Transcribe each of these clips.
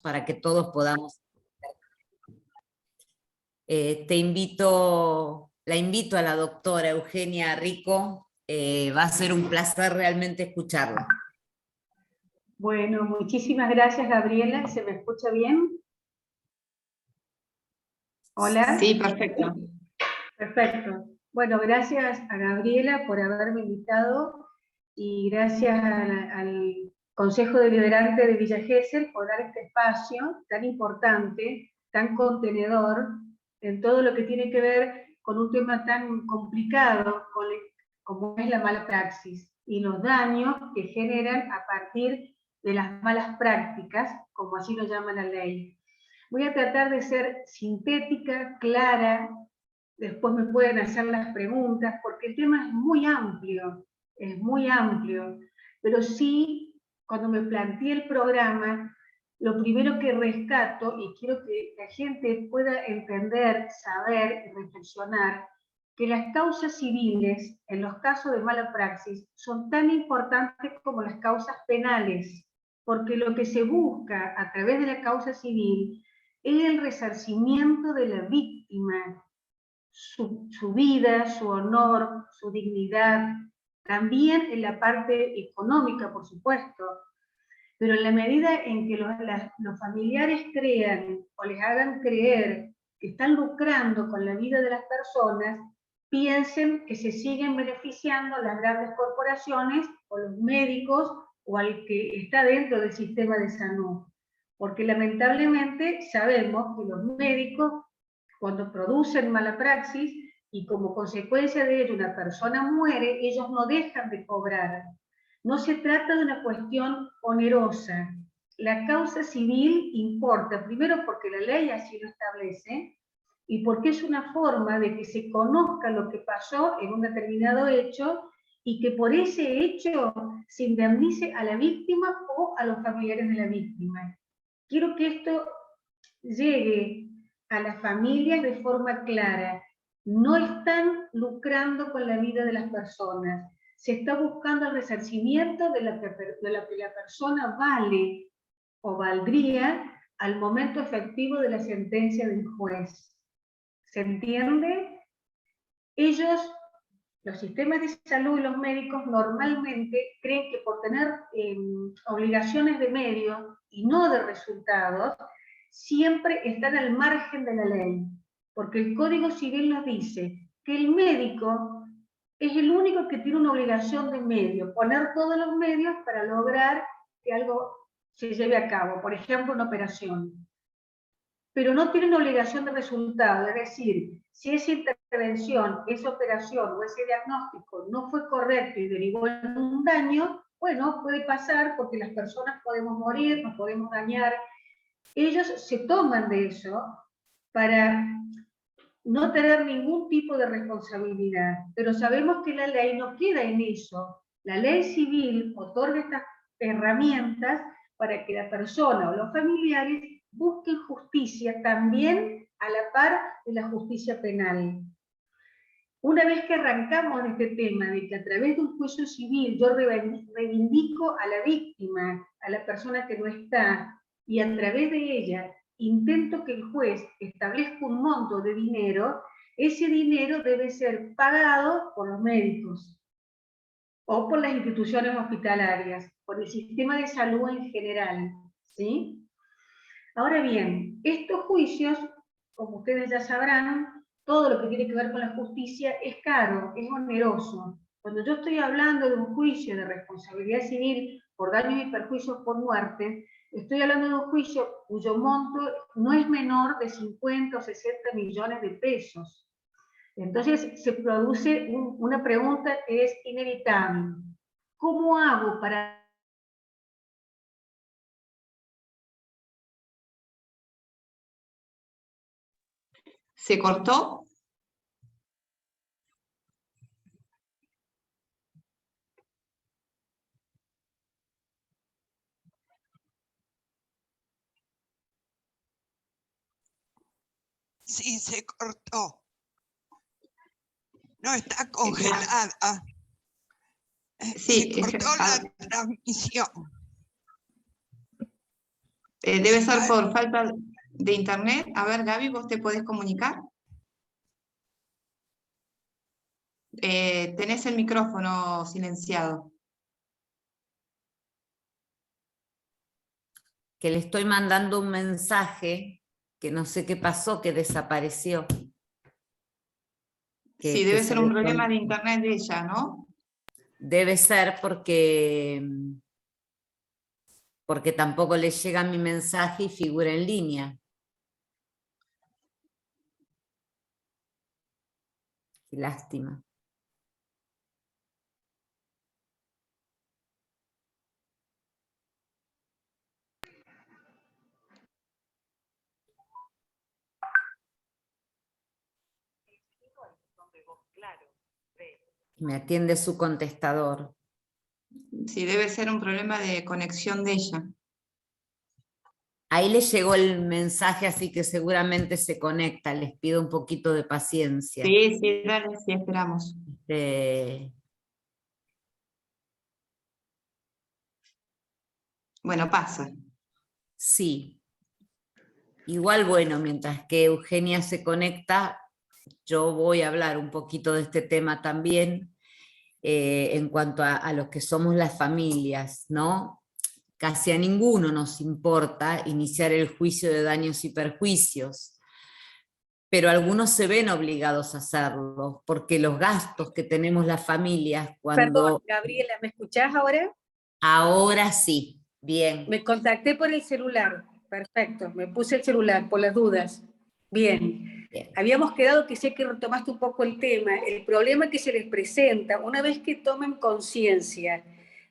para que todos podamos. La invito a la doctora Eugenia Rico, va a ser un placer realmente escucharla. Bueno, muchísimas gracias, Gabriela. ¿Se me escucha bien? ¿Hola? Sí, perfecto. Perfecto. Bueno, gracias a Gabriela por haberme invitado y gracias al Consejo Deliberante de Villa Gesell por dar este espacio tan importante, tan contenedor, en todo lo que tiene que ver con un tema tan complicado como es la mala praxis y los daños que generan a partir de las malas prácticas, como así lo llama la ley. Voy a tratar de ser sintética, clara, después me pueden hacer las preguntas, porque el tema es muy amplio, pero sí, cuando me planteé el programa, lo primero que rescato, y quiero que la gente pueda entender, saber y reflexionar, que las causas civiles, en los casos de mala praxis, son tan importantes como las causas penales, porque lo que se busca a través de la causa civil es el resarcimiento de la víctima, su vida, su honor, su dignidad, también en la parte económica, por supuesto, pero en la medida en que los familiares crean o les hagan creer que están lucrando con la vida de las personas, piensen que se siguen beneficiando las grandes corporaciones o los médicos o al que está dentro del sistema de salud. Porque lamentablemente sabemos que los médicos, cuando producen mala praxis y como consecuencia de ello una persona muere, ellos no dejan de cobrar. No se trata de una cuestión onerosa. La causa civil importa, primero porque la ley así lo establece, y porque es una forma de que se conozca lo que pasó en un determinado hecho, y que por ese hecho se indemnice a la víctima o a los familiares de la víctima. Quiero que esto llegue a las familias de forma clara. No están lucrando con la vida de las personas. Se está buscando el resarcimiento de lo que la persona vale o valdría al momento efectivo de la sentencia del juez. ¿Se entiende? Ellos, los sistemas de salud y los médicos normalmente creen que por tener obligaciones de medios y no de resultados, siempre están al margen de la ley, porque el Código Civil nos dice que el médico es el único que tiene una obligación de medio, poner todos los medios para lograr que algo se lleve a cabo, por ejemplo, una operación. Pero no tiene una obligación de resultado, es decir, si esa intervención, esa operación o ese diagnóstico no fue correcto y derivó en un daño, bueno, puede pasar porque las personas podemos morir, nos podemos dañar. Ellos se toman de eso para no tener ningún tipo de responsabilidad, pero sabemos que la ley no queda en eso. La ley civil otorga estas herramientas para que la persona o los familiares busquen justicia también a la par de la justicia penal. Una vez que arrancamos en este tema de que a través de un juicio civil yo reivindico a la víctima, a la persona que no está, y a través de ella intento que el juez establezca un monto de dinero, ese dinero debe ser pagado por los médicos o por las instituciones hospitalarias, por el sistema de salud en general, ¿sí? Ahora bien, estos juicios, como ustedes ya sabrán, todo lo que tiene que ver con la justicia es caro, es oneroso. Cuando yo estoy hablando de un juicio de responsabilidad civil por daños y perjuicios por muerte, estoy hablando de un juicio cuyo monto no es menor de 50 o 60 millones de pesos. Entonces se produce una pregunta que es inevitable. ¿Cómo hago para... ¿Se cortó? Sí, se cortó. No está congelada. Sí, se cortó la transmisión. Debe ser por falta de internet. A ver, Gaby, ¿vos te podés comunicar? Tenés el micrófono silenciado. Que le estoy mandando un mensaje, que no sé qué pasó, que desapareció. Sí, debe ser un problema de internet de ella, ¿no? Debe ser porque tampoco le llega mi mensaje y figura en línea. Qué lástima. Me atiende su contestador. Sí, debe ser un problema de conexión de ella. Ahí le llegó el mensaje, así que seguramente se conecta. Les pido un poquito de paciencia. Sí, sí, dale, sí, esperamos. Bueno, pasa. Sí. Igual, bueno, mientras que Eugenia se conecta, yo voy a hablar un poquito de este tema también, en cuanto a los que somos las familias, ¿no? Casi a ninguno nos importa iniciar el juicio de daños y perjuicios, pero algunos se ven obligados a hacerlo, porque los gastos que tenemos las familias cuando... Perdón, Gabriela, ¿me escuchás ahora? Ahora sí, bien. Me contacté por el celular. Perfecto, me puse el celular por las dudas. Bien. Bien. Habíamos quedado que sé que retomaste un poco el tema. El problema que se les presenta, una vez que tomen conciencia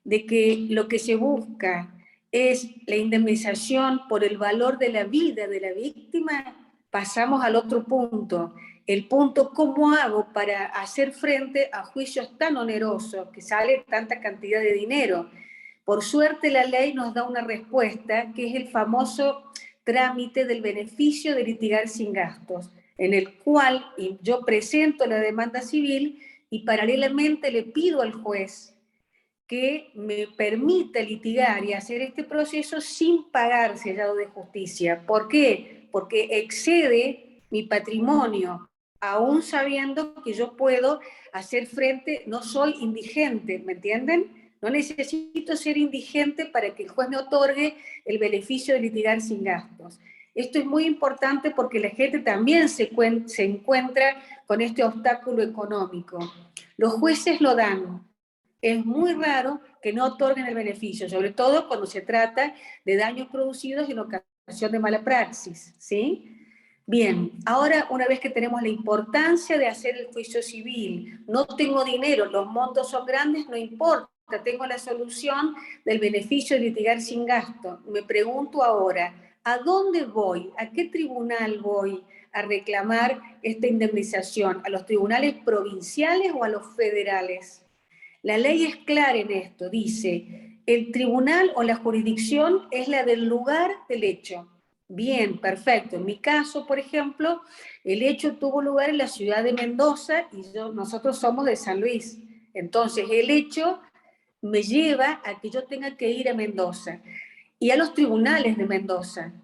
de que lo que se busca es la indemnización por el valor de la vida de la víctima, pasamos al otro punto. El punto, ¿cómo hago para hacer frente a juicios tan onerosos que sale tanta cantidad de dinero? Por suerte la ley nos da una respuesta, que es el famoso trámite del beneficio de litigar sin gastos, en el cual yo presento la demanda civil y paralelamente le pido al juez que me permita litigar y hacer este proceso sin pagar sellado de justicia. ¿Por qué? Porque excede mi patrimonio, aún sabiendo que yo puedo hacer frente, no soy indigente, ¿me entienden? No necesito ser indigente para que el juez me otorgue el beneficio de litigar sin gastos. Esto es muy importante porque la gente también se encuentra con este obstáculo económico. Los jueces lo dan. Es muy raro que no otorguen el beneficio, sobre todo cuando se trata de daños producidos en ocasión de mala praxis, ¿sí? Bien, ahora una vez que tenemos la importancia de hacer el juicio civil, no tengo dinero, los montos son grandes, no importa, tengo la solución del beneficio de litigar sin gasto. Me pregunto ahora, ¿a dónde voy? ¿A qué tribunal voy a reclamar esta indemnización? ¿A los tribunales provinciales o a los federales? La ley es clara en esto, dice, el tribunal o la jurisdicción es la del lugar del hecho. Bien, perfecto. En mi caso, por ejemplo, el hecho tuvo lugar en la ciudad de Mendoza y nosotros somos de San Luis. Entonces, el hecho me lleva a que yo tenga que ir a Mendoza y a los tribunales de Mendoza.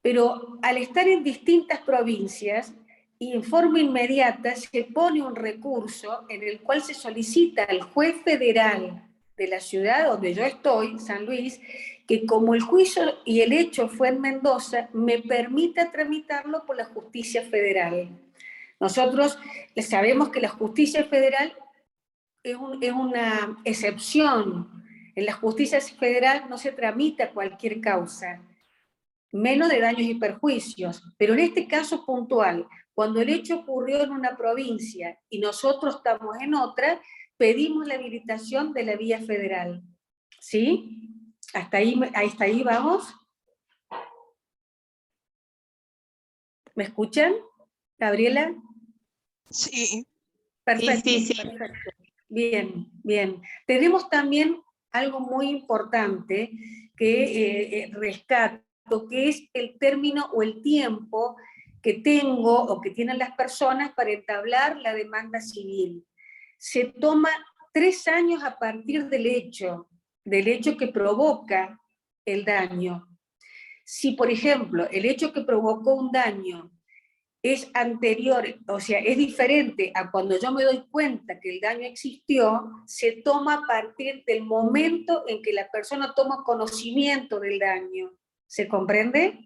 Pero al estar en distintas provincias, y en forma inmediata se pone un recurso en el cual se solicita al juez federal de la ciudad donde yo estoy, San Luis, que como el juicio y el hecho fue en Mendoza, me permita tramitarlo por la justicia federal. Nosotros sabemos que la justicia federal es una excepción. En la justicia federal no se tramita cualquier causa, menos de daños y perjuicios, pero en este caso puntual, cuando el hecho ocurrió en una provincia y nosotros estamos en otra, pedimos la habilitación de la vía federal. ¿Sí? ¿Hasta ahí vamos? ¿Me escuchan, Gabriela? Sí. Perfecto, Sí. perfecto. Bien, bien. Tenemos también algo muy importante que rescato, que es el término o el tiempo que tengo o que tienen las personas para entablar la demanda civil. Se toma 3 años a partir del hecho que provoca el daño. Si, por ejemplo, el hecho que provocó un daño es anterior, o sea, es diferente a cuando yo me doy cuenta que el daño existió, se toma a partir del momento en que la persona toma conocimiento del daño. ¿Se comprende?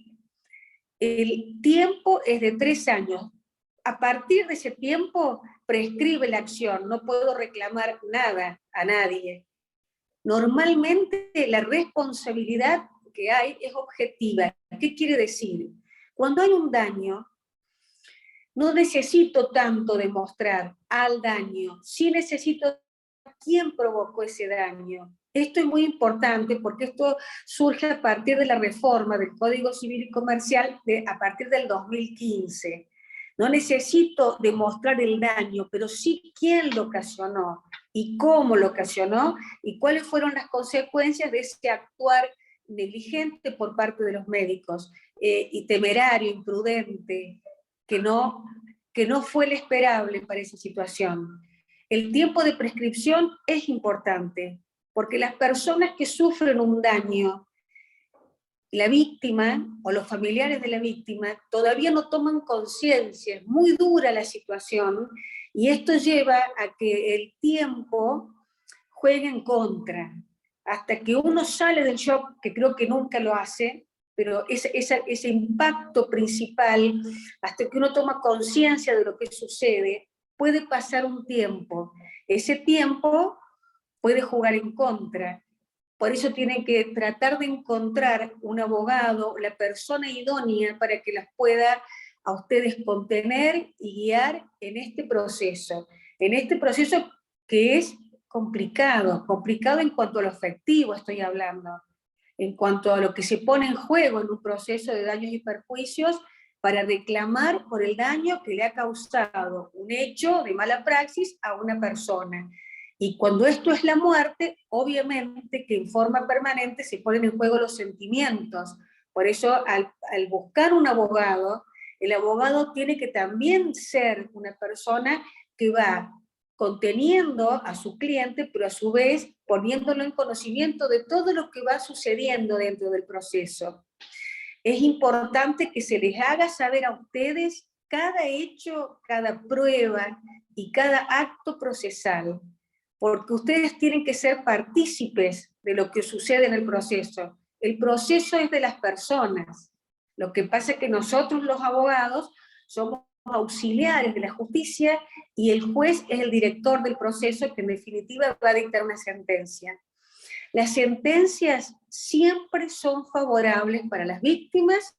El tiempo es de 3 años. A partir de ese tiempo prescribe la acción, no puedo reclamar nada a nadie. Normalmente la responsabilidad que hay es objetiva. ¿Qué quiere decir? Cuando hay un daño, no necesito tanto demostrar al daño, sí necesito quién provocó ese daño. Esto es muy importante porque esto surge a partir de la reforma del Código Civil y Comercial a partir del 2015. No necesito demostrar el daño, pero sí quién lo ocasionó y cómo lo ocasionó y cuáles fueron las consecuencias de ese actuar negligente por parte de los médicos y temerario, imprudente, que no fue el esperable para esa situación. El tiempo de prescripción es importante, porque las personas que sufren un daño, la víctima o los familiares de la víctima todavía no toman conciencia, es muy dura la situación, y esto lleva a que el tiempo juegue en contra, hasta que uno sale del shock, que creo que nunca lo hace, pero ese impacto principal, hasta que uno toma conciencia de lo que sucede, puede pasar un tiempo. Ese tiempo puede jugar en contra. Por eso tienen que tratar de encontrar un abogado, la persona idónea para que las pueda a ustedes contener y guiar en este proceso que es complicado en cuanto a lo afectivo estoy hablando, en cuanto a lo que se pone en juego en un proceso de daños y perjuicios para reclamar por el daño que le ha causado un hecho de mala praxis a una persona. Y cuando esto es la muerte, obviamente que en forma permanente se ponen en juego los sentimientos. Por eso, al buscar un abogado, el abogado tiene que también ser una persona que va conteniendo a su cliente, pero a su vez poniéndolo en conocimiento de todo lo que va sucediendo dentro del proceso. Es importante que se les haga saber a ustedes cada hecho, cada prueba y cada acto procesal, porque ustedes tienen que ser partícipes de lo que sucede en el proceso. El proceso es de las personas. Lo que pasa es que nosotros los abogados somos auxiliares de la justicia y el juez es el director del proceso que en definitiva va a dictar una sentencia. Las sentencias siempre son favorables para las víctimas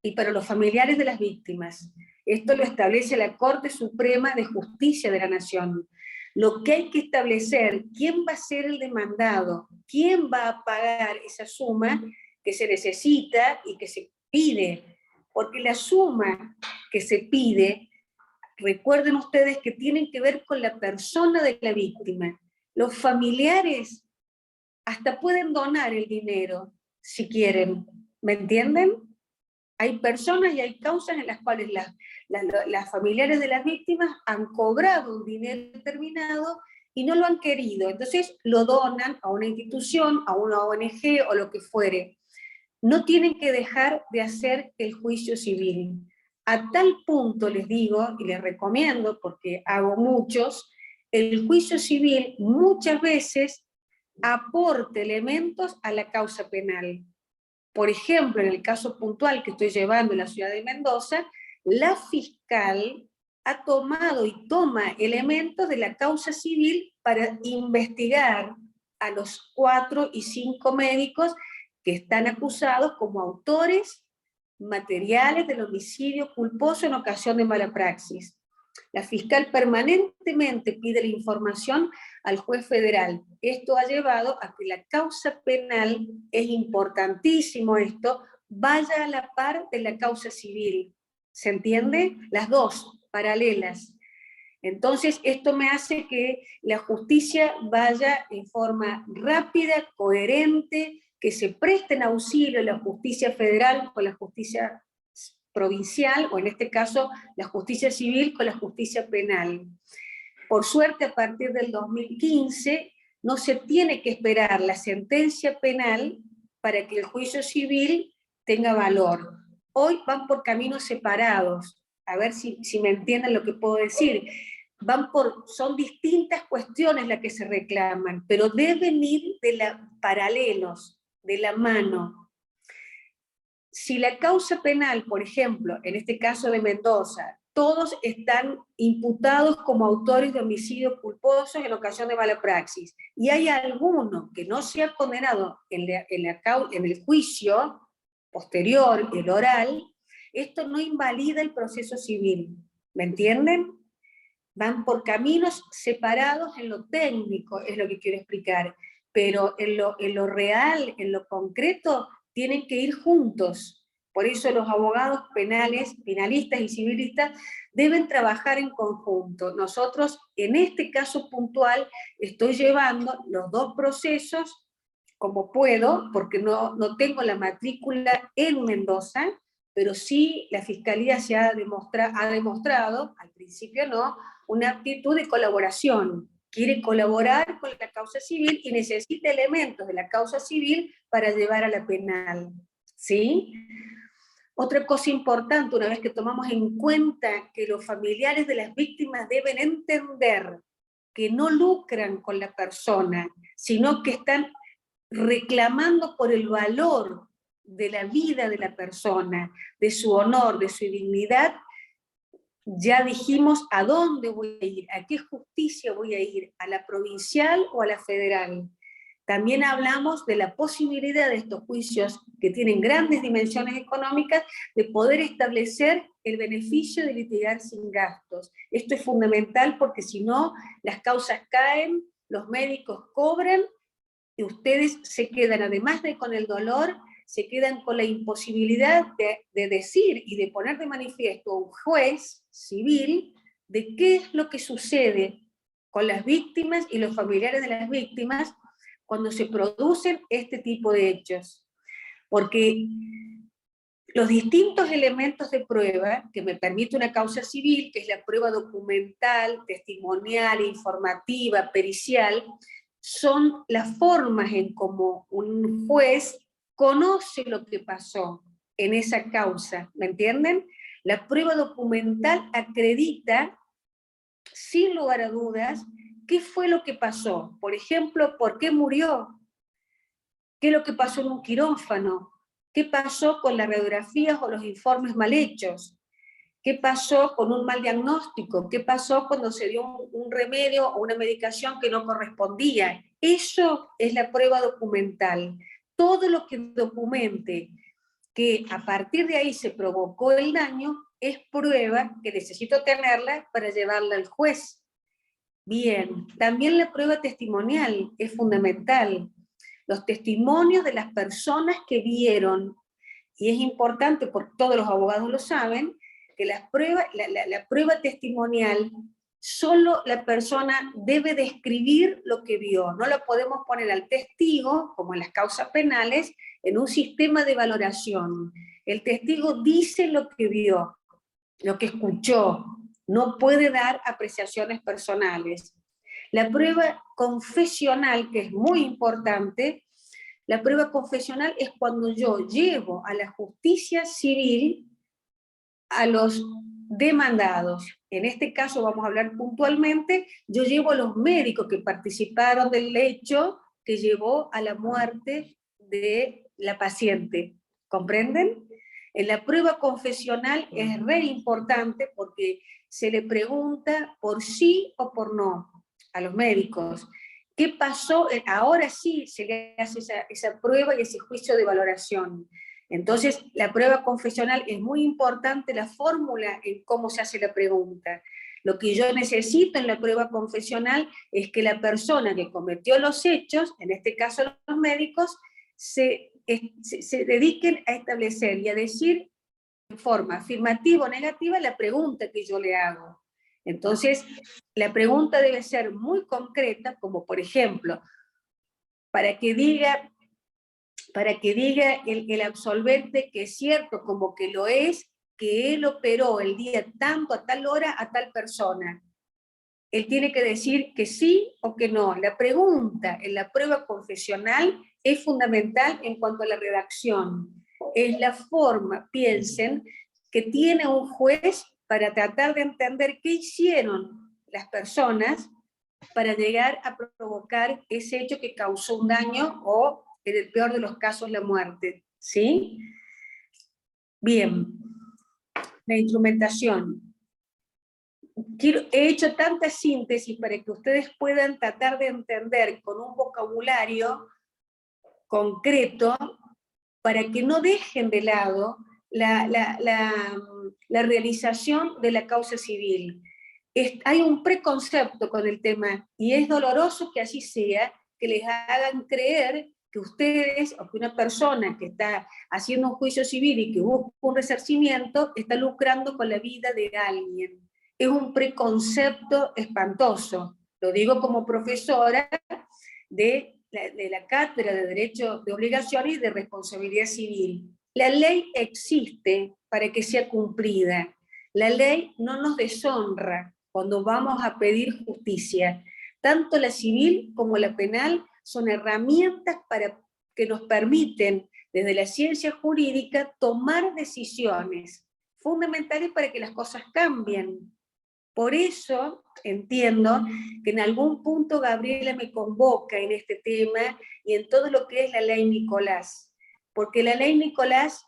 y para los familiares de las víctimas. Esto lo establece la Corte Suprema de Justicia de la Nación. Lo que hay que establecer, quién va a ser el demandado, quién va a pagar esa suma que se necesita y que se pide, porque la suma que se pide, recuerden ustedes que tienen que ver con la persona de la víctima. Los familiares hasta pueden donar el dinero, si quieren, ¿me entienden? Hay personas y hay causas en las cuales las familiares de las víctimas han cobrado un dinero determinado y no lo han querido, entonces lo donan a una institución, a una ONG o lo que fuere. No tienen que dejar de hacer el juicio civil. A tal punto les digo, y les recomiendo, porque hago muchos, el juicio civil muchas veces aporta elementos a la causa penal. Por ejemplo, en el caso puntual que estoy llevando en la ciudad de Mendoza, la fiscal ha tomado y toma elementos de la causa civil para investigar a los 4 y 5 médicos que están acusados como autores materiales del homicidio culposo en ocasión de mala praxis. La fiscal permanentemente pide la información al juez federal. Esto ha llevado a que la causa penal, es importantísimo esto, vaya a la par de la causa civil. ¿Se entiende? Las dos, paralelas. Entonces, esto me hace que la justicia vaya en forma rápida, coherente, que se presten auxilio la justicia federal con la justicia provincial, o en este caso la justicia civil con la justicia penal. Por suerte, a partir del 2015, no se tiene que esperar la sentencia penal para que el juicio civil tenga valor. Hoy van por caminos separados, a ver si me entienden lo que puedo decir. Son distintas cuestiones las que se reclaman, pero deben ir paralelos, de la mano. Si la causa penal, por ejemplo, en este caso de Mendoza, todos están imputados como autores de homicidio culposos en ocasión de mala praxis, y hay alguno que no se ha condenado en el juicio posterior, el oral, esto no invalida el proceso civil, ¿me entienden? Van por caminos separados en lo técnico, es lo que quiero explicar, pero en lo real, en lo concreto, tienen que ir juntos. Por eso los abogados penalistas y civilistas deben trabajar en conjunto. Nosotros, en este caso puntual, estoy llevando los dos procesos como puedo, porque no tengo la matrícula en Mendoza, pero sí la Fiscalía ha demostrado, al principio no, una actitud de colaboración. Quiere colaborar con la causa civil y necesita elementos de la causa civil para llevar a la penal. ¿Sí? Otra cosa importante, una vez que tomamos en cuenta que los familiares de las víctimas deben entender que no lucran con la persona, sino que están reclamando por el valor de la vida de la persona, de su honor, de su dignidad, ya dijimos a dónde voy a ir, a qué justicia voy a ir, a la provincial o a la federal. También hablamos de la posibilidad de estos juicios que tienen grandes dimensiones económicas de poder establecer el beneficio de litigar sin gastos. Esto es fundamental porque si no, las causas caen, los médicos cobran y ustedes se quedan, además de con el dolor, se quedan con la imposibilidad de decir y de poner de manifiesto a un juez civil de qué es lo que sucede con las víctimas y los familiares de las víctimas cuando se producen este tipo de hechos. Porque los distintos elementos de prueba que me permite una causa civil, que es la prueba documental, testimonial, informativa, pericial, son las formas en cómo un juez conoce lo que pasó en esa causa, ¿me entienden? La prueba documental acredita, sin lugar a dudas, qué fue lo que pasó. Por ejemplo, ¿por qué murió? ¿Qué es lo que pasó en un quirófano? ¿Qué pasó con las radiografías o los informes mal hechos? ¿Qué pasó con un mal diagnóstico? ¿Qué pasó cuando se dio un remedio o una medicación que no correspondía? Eso es la prueba documental. Todo lo que documente que a partir de ahí se provocó el daño es prueba que necesito tenerla para llevarla al juez. Bien, también la prueba testimonial es fundamental. Los testimonios de las personas que vieron, y es importante porque todos los abogados lo saben, que la prueba testimonial, solo la persona debe describir lo que vio, no la podemos poner al testigo, como en las causas penales, en un sistema de valoración. El testigo dice lo que vio, lo que escuchó, no puede dar apreciaciones personales. La prueba confesional, que es muy importante, la prueba confesional es cuando yo llevo a la justicia civil a los demandados. En este caso vamos a hablar puntualmente, yo llevo a los médicos que participaron del hecho que llevó a la muerte de la paciente. ¿Comprenden? En la prueba confesional es re importante porque se le pregunta por sí o por no a los médicos. ¿Qué pasó? Ahora sí se le hace esa prueba y ese juicio de valoración. Entonces, la prueba confesional es muy importante, la fórmula en cómo se hace la pregunta. Lo que yo necesito en la prueba confesional es que la persona que cometió los hechos, en este caso los médicos, se dediquen a establecer y a decir en forma afirmativa o negativa la pregunta que yo le hago. Entonces, la pregunta debe ser muy concreta, como por ejemplo, para que diga el absolvente que es cierto, como que lo es, que él operó el día tanto a tal hora a tal persona. Él tiene que decir que sí o que no. La pregunta en la prueba confesional es fundamental en cuanto a la redacción. es la forma, piensen, que tiene un juez para tratar de entender qué hicieron las personas para llegar a provocar ese hecho que causó un daño o, en el peor de los casos, la muerte. ¿Sí? Bien, la instrumentación. He hecho tanta síntesis para que ustedes puedan tratar de entender con un vocabulario concreto, para que no dejen de lado la realización de la causa civil. Hay un preconcepto con el tema, y es doloroso que así sea, que les hagan creer que ustedes, o que una persona que está haciendo un juicio civil y que busca un resarcimiento, está lucrando con la vida de alguien. Es un preconcepto espantoso. Lo digo como profesora de la Cátedra de Derecho de Obligación y de Responsabilidad Civil. La ley existe para que sea cumplida. La ley no nos deshonra cuando vamos a pedir justicia. Tanto la civil como la penal son herramientas que nos permiten, desde la ciencia jurídica, tomar decisiones fundamentales para que las cosas cambien. Por eso entiendo que en algún punto Gabriela me convoca en este tema y en todo lo que es la ley Nicolás, porque la ley Nicolás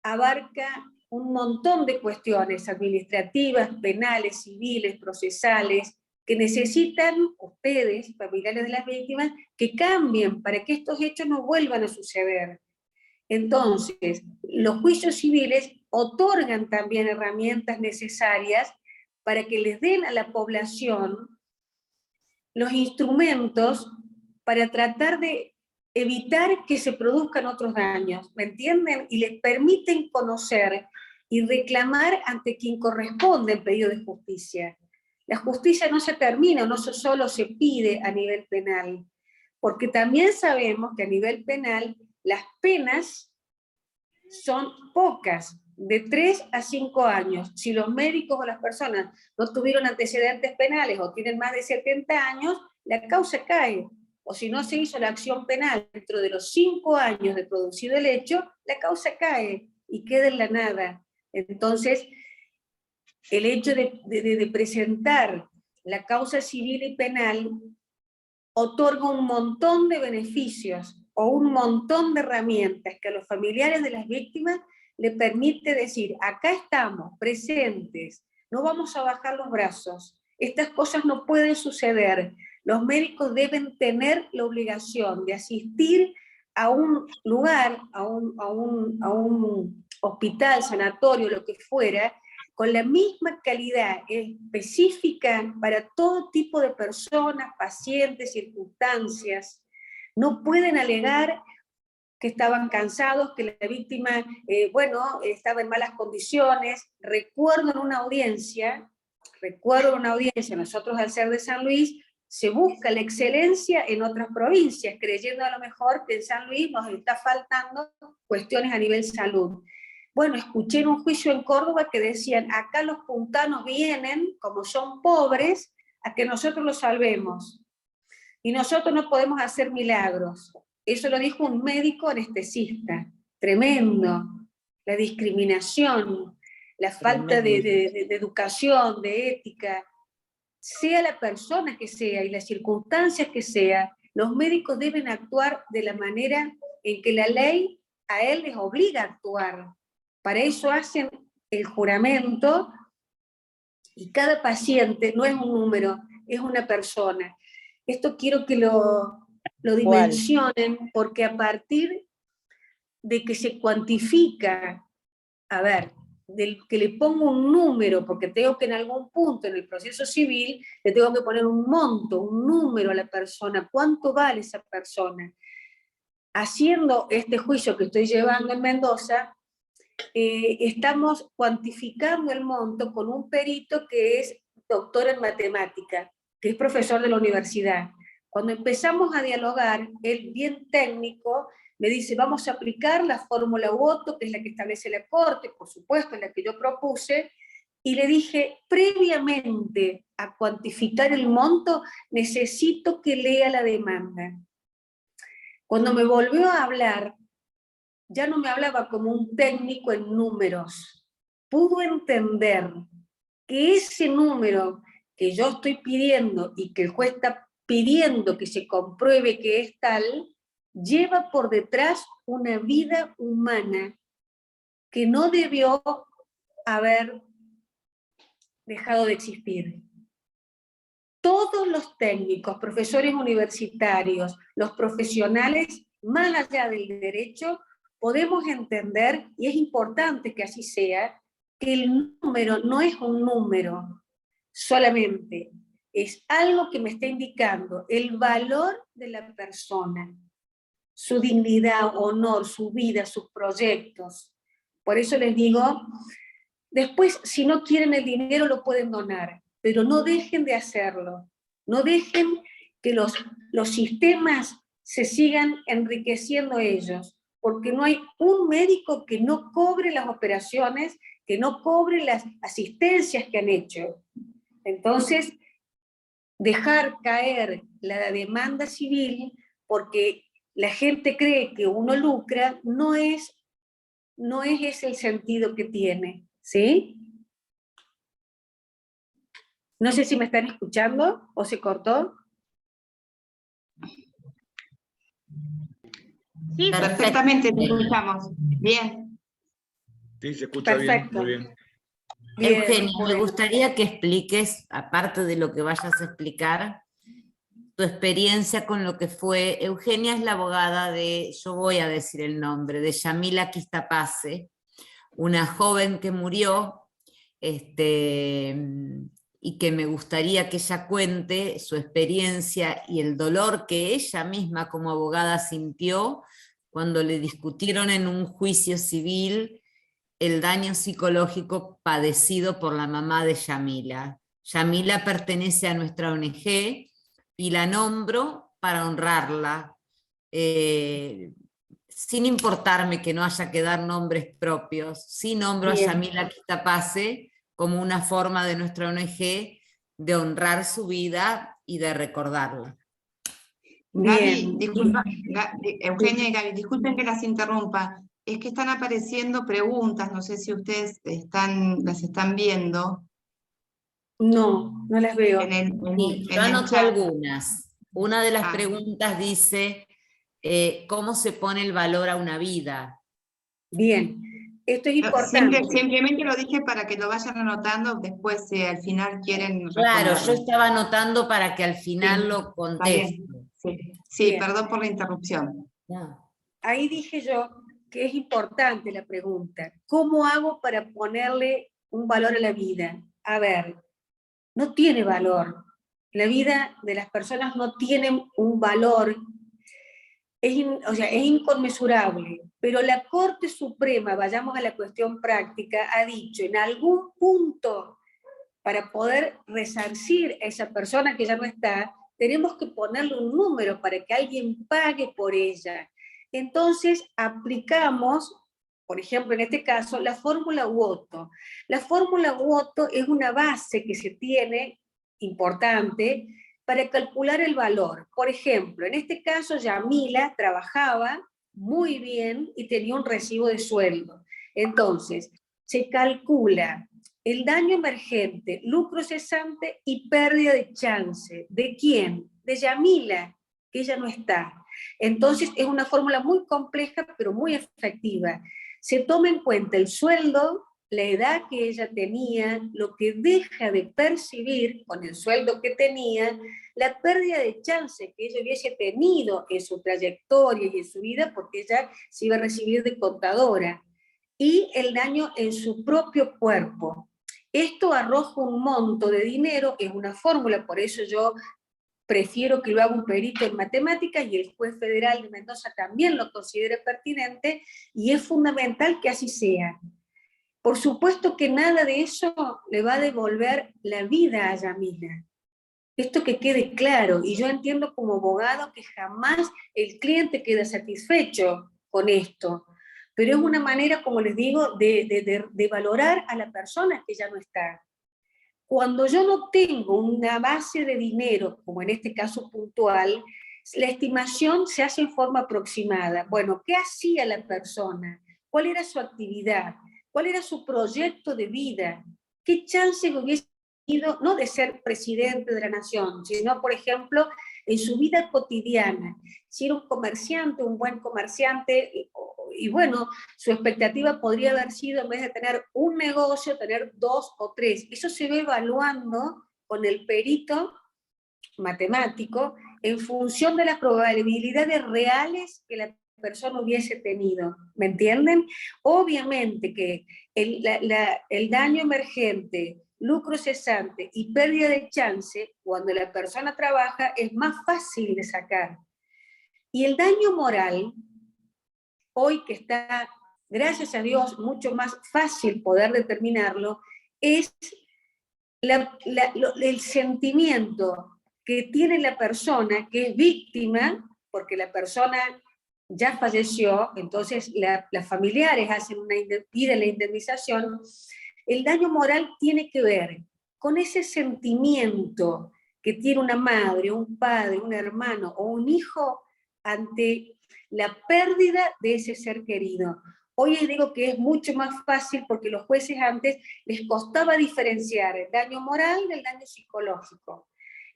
abarca un montón de cuestiones administrativas, penales, civiles, procesales, que necesitan ustedes, familiares de las víctimas, que cambien para que estos hechos no vuelvan a suceder. Entonces, los juicios civiles otorgan también herramientas necesarias para que les den a la población los instrumentos para tratar de evitar que se produzcan otros daños, ¿me entienden? Y les permiten conocer y reclamar ante quien corresponde el pedido de justicia. La justicia no se termina, no solo se pide a nivel penal, porque también sabemos que a nivel penal las penas son pocas, de 3 a 5 años. Si los médicos o las personas no tuvieron antecedentes penales o tienen más de 70 años, la causa cae. O si no se hizo la acción penal dentro de los 5 años de producido el hecho, la causa cae y queda en la nada. Entonces, el hecho de presentar la causa civil y penal otorga un montón de beneficios o un montón de herramientas que a los familiares de las víctimas le permite decir, acá estamos, presentes, no vamos a bajar los brazos, estas cosas no pueden suceder, los médicos deben tener la obligación de asistir a un lugar, a un hospital, sanatorio, lo que fuera, con la misma calidad específica para todo tipo de personas, pacientes, circunstancias. No pueden alegar que estaban cansados, que la víctima, estaba en malas condiciones. Recuerdo en una audiencia, nosotros al ser de San Luis, se busca la excelencia en otras provincias, creyendo a lo mejor que en San Luis nos está faltando cuestiones a nivel salud. Bueno, escuché en un juicio en Córdoba que decían, acá los puntanos vienen, como son pobres, a que nosotros los salvemos. Y nosotros no podemos hacer milagros. Eso lo dijo un médico anestesista. Tremendo. La discriminación, la falta de educación, de ética. Sea la persona que sea y las circunstancias que sea, los médicos deben actuar de la manera en que la ley a él les obliga a actuar. Para eso hacen el juramento, y cada paciente no es un número, es una persona. Esto quiero que lo dimensionen, porque a partir de que se cuantifica, del que le pongo un número, porque tengo que en algún punto en el proceso civil le tengo que poner un monto, un número a la persona, cuánto vale esa persona. Haciendo este juicio que estoy llevando en Mendoza, estamos cuantificando el monto con un perito que es doctor en matemática, que es profesor de la universidad. Cuando empezamos a dialogar, él bien técnico me dice, vamos a aplicar la fórmula Otto, que es la que establece la Corte, por supuesto, la que yo propuse, y le dije, previamente a cuantificar el monto, necesito que lea la demanda. Cuando me volvió a hablar, ya no me hablaba como un técnico en números, pudo entender que ese número que yo estoy pidiendo y que el juez está pidiendo que se compruebe que es tal, lleva por detrás una vida humana que no debió haber dejado de existir. Todos los técnicos, profesores universitarios, los profesionales, más allá del derecho, podemos entender, y es importante que así sea, que el número no es un número solamente, es algo que me está indicando el valor de la persona, su dignidad, honor, su vida, sus proyectos. Por eso les digo, después, si no quieren el dinero, lo pueden donar, pero no dejen de hacerlo. No dejen que los sistemas se sigan enriqueciendo ellos, porque no hay un médico que no cobre las operaciones, que no cobre las asistencias que han hecho. Entonces, dejar caer la demanda civil porque la gente cree que uno lucra, no es ese el sentido que tiene, ¿sí? No sé si me están escuchando o se cortó. Sí, perfectamente, te escuchamos. Bien. Sí, se escucha Perfecto. bien, muy bien. Bien, Eugenia, me bueno. gustaría que expliques, aparte de lo que vayas a explicar, tu experiencia con lo que fue. Eugenia es la abogada de, yo voy a decir el nombre, de Yamila Quistapase, una joven que murió, y que me gustaría que ella cuente su experiencia y el dolor que ella misma como abogada sintió cuando le discutieron en un juicio civil el daño psicológico padecido por la mamá de Yamila. Yamila pertenece a nuestra ONG y la nombro para honrarla, sin importarme que no haya que dar nombres propios. Sí nombro Bien. a Yamila Quistapase como una forma de nuestra ONG de honrar su vida y de recordarla. Gaby, Bien. disculpa, Eugenia y Gaby, disculpen que las interrumpa. Es que están apareciendo preguntas, no sé si ustedes las están viendo No, no las veo. Sí, yo en el anoté chat. algunas. Una de las Ah. preguntas dice, ¿cómo se pone el valor a una vida? Bien. Esto es importante. Simplemente lo dije para que lo vayan anotando, después al final quieren Claro, yo responderlo. estaba anotando para que al final Sí, lo está conteste. bien. Sí, Bien. perdón por la interrupción. No. Ahí dije yo que es importante la pregunta. ¿Cómo hago para ponerle un valor a la vida? A ver, no tiene valor. La vida de las personas no tiene un valor, o sea, es inconmensurable. Pero la Corte Suprema, vayamos a la cuestión práctica, ha dicho en algún punto, para poder resarcir a esa persona que ya no está, tenemos que ponerle un número para que alguien pague por ella. Entonces aplicamos, por ejemplo, en este caso, la fórmula Woto. La fórmula Woto es una base que se tiene, importante, para calcular el valor. Por ejemplo, en este caso, Yamila trabajaba muy bien y tenía un recibo de sueldo. Entonces, se calcula el daño emergente, lucro cesante y pérdida de chance. ¿De quién? De Yamila, que ella no está. Entonces es una fórmula muy compleja, pero muy efectiva. Se toma en cuenta el sueldo, la edad que ella tenía, lo que deja de percibir con el sueldo que tenía, la pérdida de chance que ella hubiese tenido en su trayectoria y en su vida, porque ella se iba a recibir de contadora, y el daño en su propio cuerpo. Esto arroja un monto de dinero, es una fórmula, por eso yo prefiero que lo haga un perito en matemáticas y el juez federal de Mendoza también lo considera pertinente, y es fundamental que así sea. Por supuesto que nada de eso le va a devolver la vida a Yamila. Esto que quede claro, y yo entiendo como abogado que jamás el cliente queda satisfecho con esto, pero es una manera, como les digo, de valorar a la persona que ya no está. Cuando yo no tengo una base de dinero, como en este caso puntual, La estimación se hace en forma aproximada. Bueno, ¿qué hacía la persona? ¿Cuál era su actividad? ¿Cuál era su proyecto de vida? ¿Qué chances hubiese tenido, no de ser presidente de la nación, sino, por ejemplo, en su vida cotidiana? Si era un comerciante, un buen comerciante, y bueno, su expectativa podría haber sido, en vez de tener un negocio, tener 2 o 3. Eso se va evaluando con el perito matemático en función de las probabilidades reales que la persona hubiese tenido, ¿me entienden? Obviamente que el daño emergente, lucro cesante y pérdida de chance, cuando la persona trabaja, es más fácil de sacar. Y el daño moral, hoy que está, gracias a Dios, mucho más fácil poder determinarlo, es el sentimiento que tiene la persona que es víctima, porque la persona ya falleció, entonces las familiares piden la indemnización. El daño moral tiene que ver con ese sentimiento que tiene una madre, un padre, un hermano o un hijo ante la pérdida de ese ser querido. Hoy les digo que es mucho más fácil porque los jueces antes les costaba diferenciar el daño moral del daño psicológico.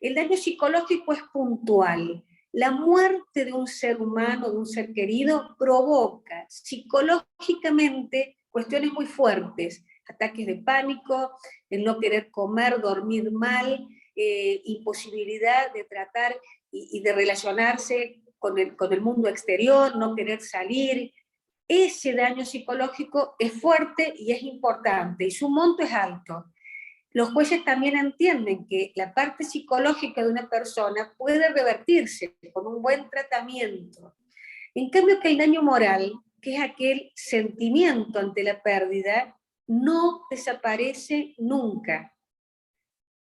El daño psicológico es puntual. La muerte de un ser humano, de un ser querido, provoca psicológicamente cuestiones muy fuertes, ataques de pánico, el no querer comer, dormir mal, imposibilidad de tratar y de relacionarse con el mundo exterior, no querer salir. Ese daño psicológico es fuerte y es importante, y su monto es alto. Los jueces también entienden que la parte psicológica de una persona puede revertirse con un buen tratamiento. En cambio que el daño moral, que es aquel sentimiento ante la pérdida, no desaparece nunca.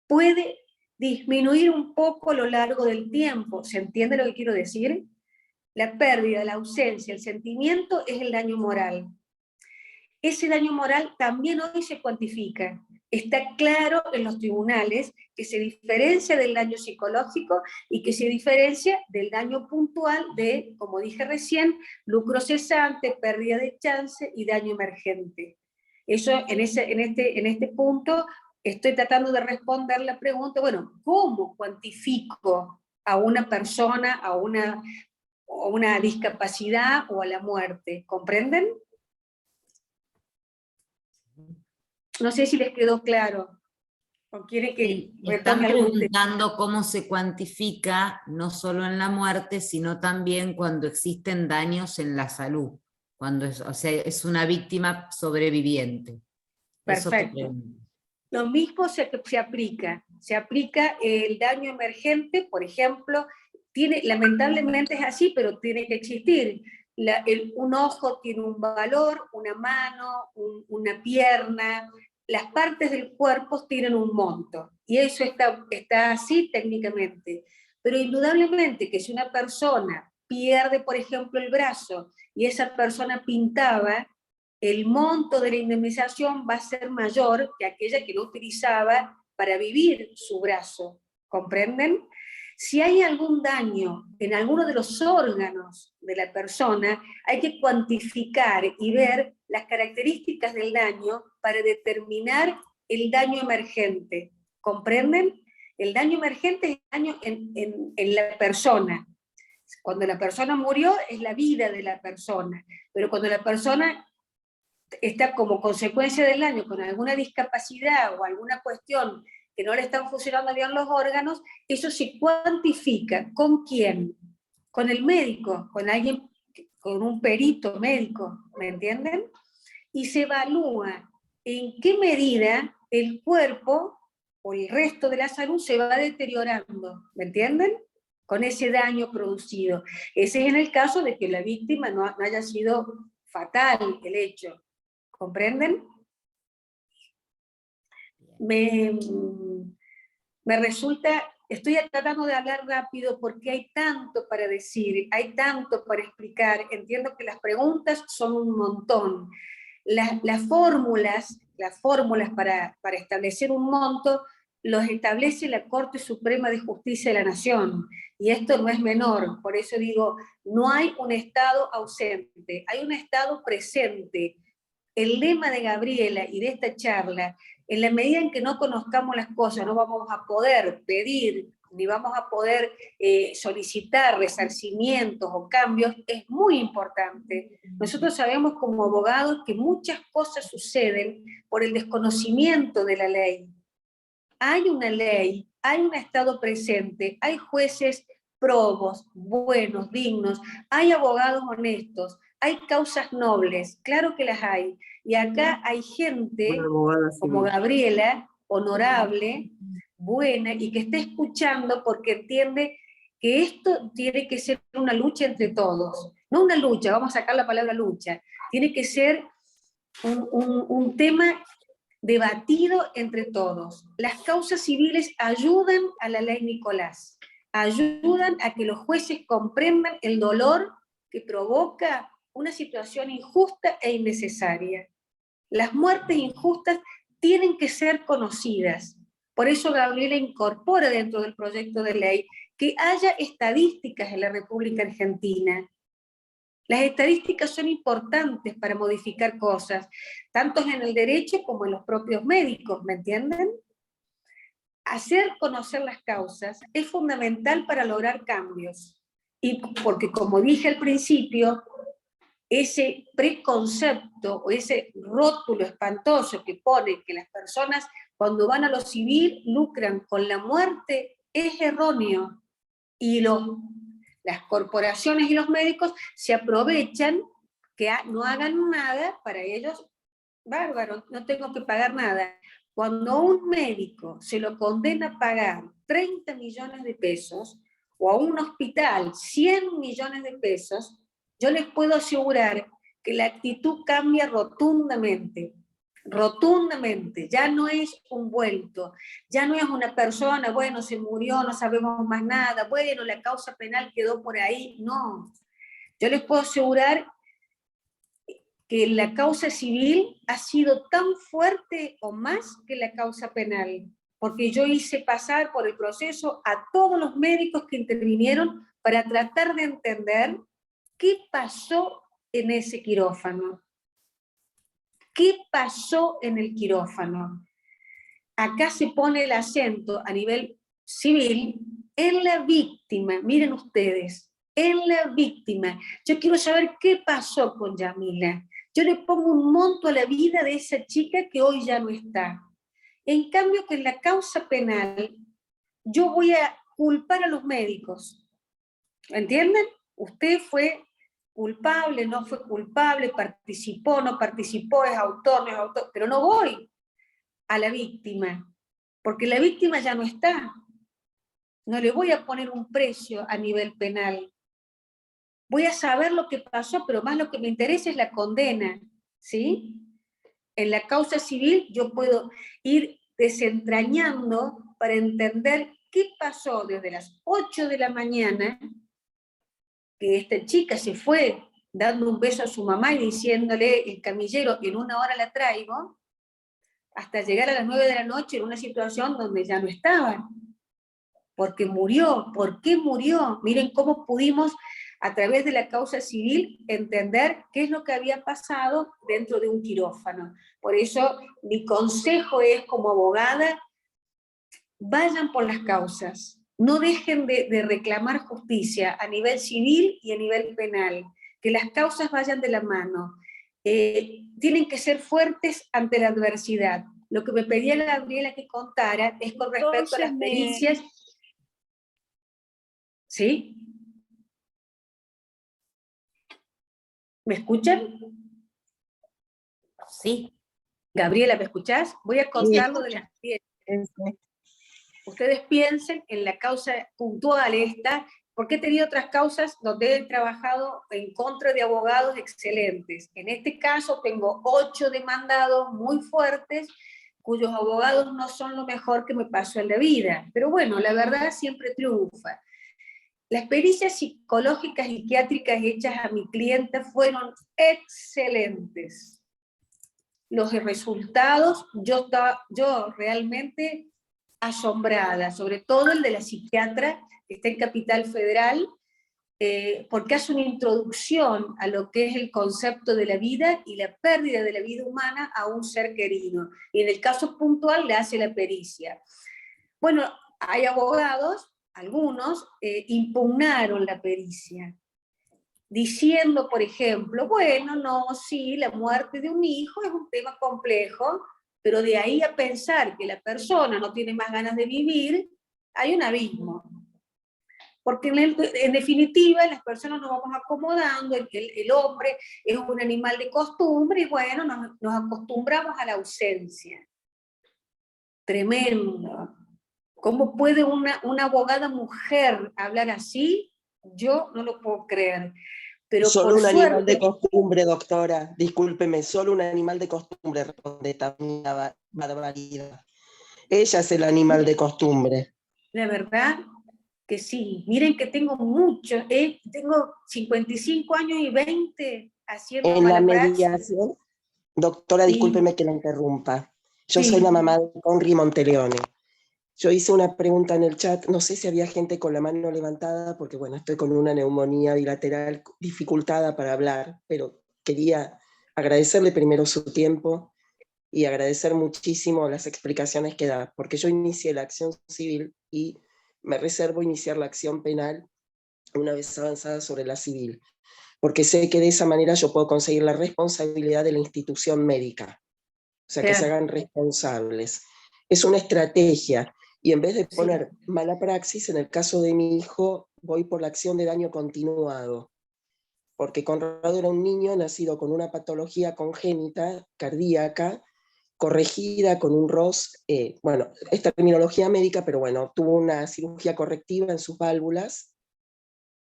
Puede disminuir un poco a lo largo del tiempo. ¿Se entiende lo que quiero decir? La pérdida, la ausencia, el sentimiento es el daño moral. Ese daño moral también hoy se cuantifica. Está claro en los tribunales que se diferencia del daño psicológico y que se diferencia del daño puntual de, como dije recién, lucro cesante, pérdida de chance y daño emergente. Eso en este punto estoy tratando de responder la pregunta, bueno, ¿cómo cuantifico a una persona, a una discapacidad o a la muerte? ¿Comprenden? No sé si les quedó claro. ¿O quiere que Sí, están retome algún tema? preguntando cómo se cuantifica, no solo en la muerte, sino también cuando existen daños en la salud, cuando o sea, es una víctima sobreviviente. Eso te Perfecto. pregunto. Lo mismo se aplica. Se aplica el daño emergente, por ejemplo, lamentablemente es así, pero tiene que existir. Un ojo tiene un valor, una mano, una pierna, las partes del cuerpo tienen un monto, y eso está así técnicamente. Pero indudablemente que si una persona pierde, por ejemplo, el brazo, y esa persona pintaba, el monto de la indemnización va a ser mayor que aquella que no utilizaba para vivir su brazo. ¿Comprenden? Si hay algún daño en alguno de los órganos de la persona, hay que cuantificar y ver las características del daño para determinar el daño emergente. ¿Comprenden? El daño emergente es el daño en la persona. Cuando la persona murió es la vida de la persona, pero cuando la persona está como consecuencia del daño con alguna discapacidad o alguna cuestión que no le están funcionando bien los órganos, eso se cuantifica. ¿Con quién? Con el médico, con alguien, con un perito médico, ¿me entienden? Y se evalúa en qué medida el cuerpo o el resto de la salud se va deteriorando, ¿me entienden? Con ese daño producido. Ese es en el caso de que la víctima no haya sido fatal el hecho. ¿Comprenden? Me resulta, estoy tratando de hablar rápido porque hay tanto para decir, hay tanto para explicar. Entiendo que las preguntas son un montón. Las fórmulas para establecer un monto los establece la Corte Suprema de Justicia de la Nación, y esto no es menor, por eso digo, no hay un Estado ausente, hay un Estado presente. El lema de Gabriela y de esta charla, en la medida en que no conozcamos las cosas, no vamos a poder pedir, ni vamos a poder solicitar resarcimientos o cambios, es muy importante. Nosotros sabemos como abogados que muchas cosas suceden por el desconocimiento de la ley. Hay una ley, hay un Estado presente, hay jueces probos, buenos, dignos, hay abogados honestos, hay causas nobles, claro que las hay. Y acá hay gente como Gabriela, honorable, buena, y que está escuchando porque entiende que esto tiene que ser una lucha entre todos. No una lucha, vamos a sacar la palabra lucha, tiene que ser un tema debatido entre todos. Las causas civiles ayudan a la ley Nicolás, ayudan a que los jueces comprendan el dolor que provoca una situación injusta e innecesaria. Las muertes injustas tienen que ser conocidas. Por eso Gabriela incorpora dentro del proyecto de ley que haya estadísticas en la República Argentina. Las estadísticas son importantes para modificar cosas, tanto en el derecho como en los propios médicos, ¿me entienden? Hacer conocer las causas es fundamental para lograr cambios. Y porque, como dije al principio, ese preconcepto o ese rótulo espantoso que pone que las personas cuando van a lo civil lucran con la muerte es erróneo. Y las corporaciones y los médicos se aprovechan que no hagan nada, para ellos, bárbaro, no tengo que pagar nada. Cuando a un médico se lo condena a pagar 30 millones de pesos, o a un hospital 100 millones de pesos, yo les puedo asegurar que la actitud cambia rotundamente. Rotundamente, ya no es un vuelto, ya no es una persona, bueno, se murió, no sabemos más nada, bueno, la causa penal quedó por ahí, no. Yo les puedo asegurar que la causa civil ha sido tan fuerte o más que la causa penal, porque yo hice pasar por el proceso a todos los médicos que intervinieron para tratar de entender qué pasó en ese quirófano. ¿Qué pasó en el quirófano? Acá se pone el acento a nivel civil en la víctima. Miren ustedes, en la víctima. Yo quiero saber qué pasó con Yamila. Yo le pongo un monto a la vida de esa chica que hoy ya no está. En cambio, que en la causa penal, yo voy a culpar a los médicos. ¿Entienden? Usted fue culpable, no fue culpable, participó, no participó, es autor, no es autor, pero no voy a la víctima, porque la víctima ya no está. No le voy a poner un precio a nivel penal. Voy a saber lo que pasó, pero más lo que me interesa es la condena, ¿sí? En la causa civil yo puedo ir desentrañando para entender qué pasó desde las 8 de la mañana, que esta chica se fue dando un beso a su mamá y diciéndole el camillero, en 1 hora la traigo, hasta llegar a las 9 de la noche en una situación donde ya no estaba, porque murió. ¿Por qué murió? Miren cómo pudimos, a través de la causa civil, entender qué es lo que había pasado dentro de un quirófano. Por eso mi consejo es, como abogada, vayan por las causas. No dejen de reclamar justicia a nivel civil y a nivel penal, que las causas vayan de la mano. Tienen que ser fuertes ante la adversidad. Lo que me pedía la Gabriela que contara es con respecto a las pericias. ¿Sí? ¿Me escuchan? Sí. Gabriela, ¿me escuchás? Voy a contar lo de las pericias. Ustedes piensen en la causa puntual esta, porque he tenido otras causas donde he trabajado en contra de abogados excelentes. En este caso tengo 8 demandados muy fuertes, cuyos abogados no son lo mejor que me pasó en la vida. Pero bueno, la verdad siempre triunfa. Las pericias psicológicas y psiquiátricas hechas a mi cliente fueron excelentes. Los resultados, yo realmente asombrada, sobre todo el de la psiquiatra que está en Capital Federal, porque hace una introducción a lo que es el concepto de la vida y la pérdida de la vida humana a un ser querido. Y en el caso puntual le hace la pericia. Bueno, hay abogados, algunos, impugnaron la pericia, diciendo, por ejemplo, bueno, no, sí, la muerte de un hijo es un tema complejo, pero de ahí a pensar que la persona no tiene más ganas de vivir, hay un abismo. Porque en definitiva las personas nos vamos acomodando, el hombre es un animal de costumbre y bueno, nos acostumbramos a la ausencia. Tremendo. ¿Cómo puede una abogada mujer hablar así? Yo no lo puedo creer. Pero Solo por un animal de suerte, costumbre, doctora. Discúlpeme, solo un animal de costumbre responde también a barbaridad. Ella es el animal de costumbre. la verdad que sí. Miren que tengo mucho, tengo 55 años y 20 haciendo En la mala praxis. mediación, doctora, Sí, discúlpeme que la interrumpa. Yo soy sí. la mamá de Conry Monteleone. Yo hice una pregunta en el chat, no sé si había gente con la mano levantada, porque bueno, estoy con una neumonía bilateral dificultada para hablar, pero quería agradecerle primero su tiempo y agradecer muchísimo las explicaciones que da, porque yo inicié la acción civil y me reservo iniciar la acción penal una vez avanzada sobre la civil, porque sé que de esa manera yo puedo conseguir la responsabilidad de la institución médica, o sea, que se hagan responsables. Es una estrategia, y en vez de poner mala praxis, en el caso de mi hijo, voy por la acción de daño continuado, porque Conrado era un niño nacido con una patología congénita cardíaca, corregida con un ROS, bueno, es terminología médica, pero bueno, tuvo una cirugía correctiva en sus válvulas,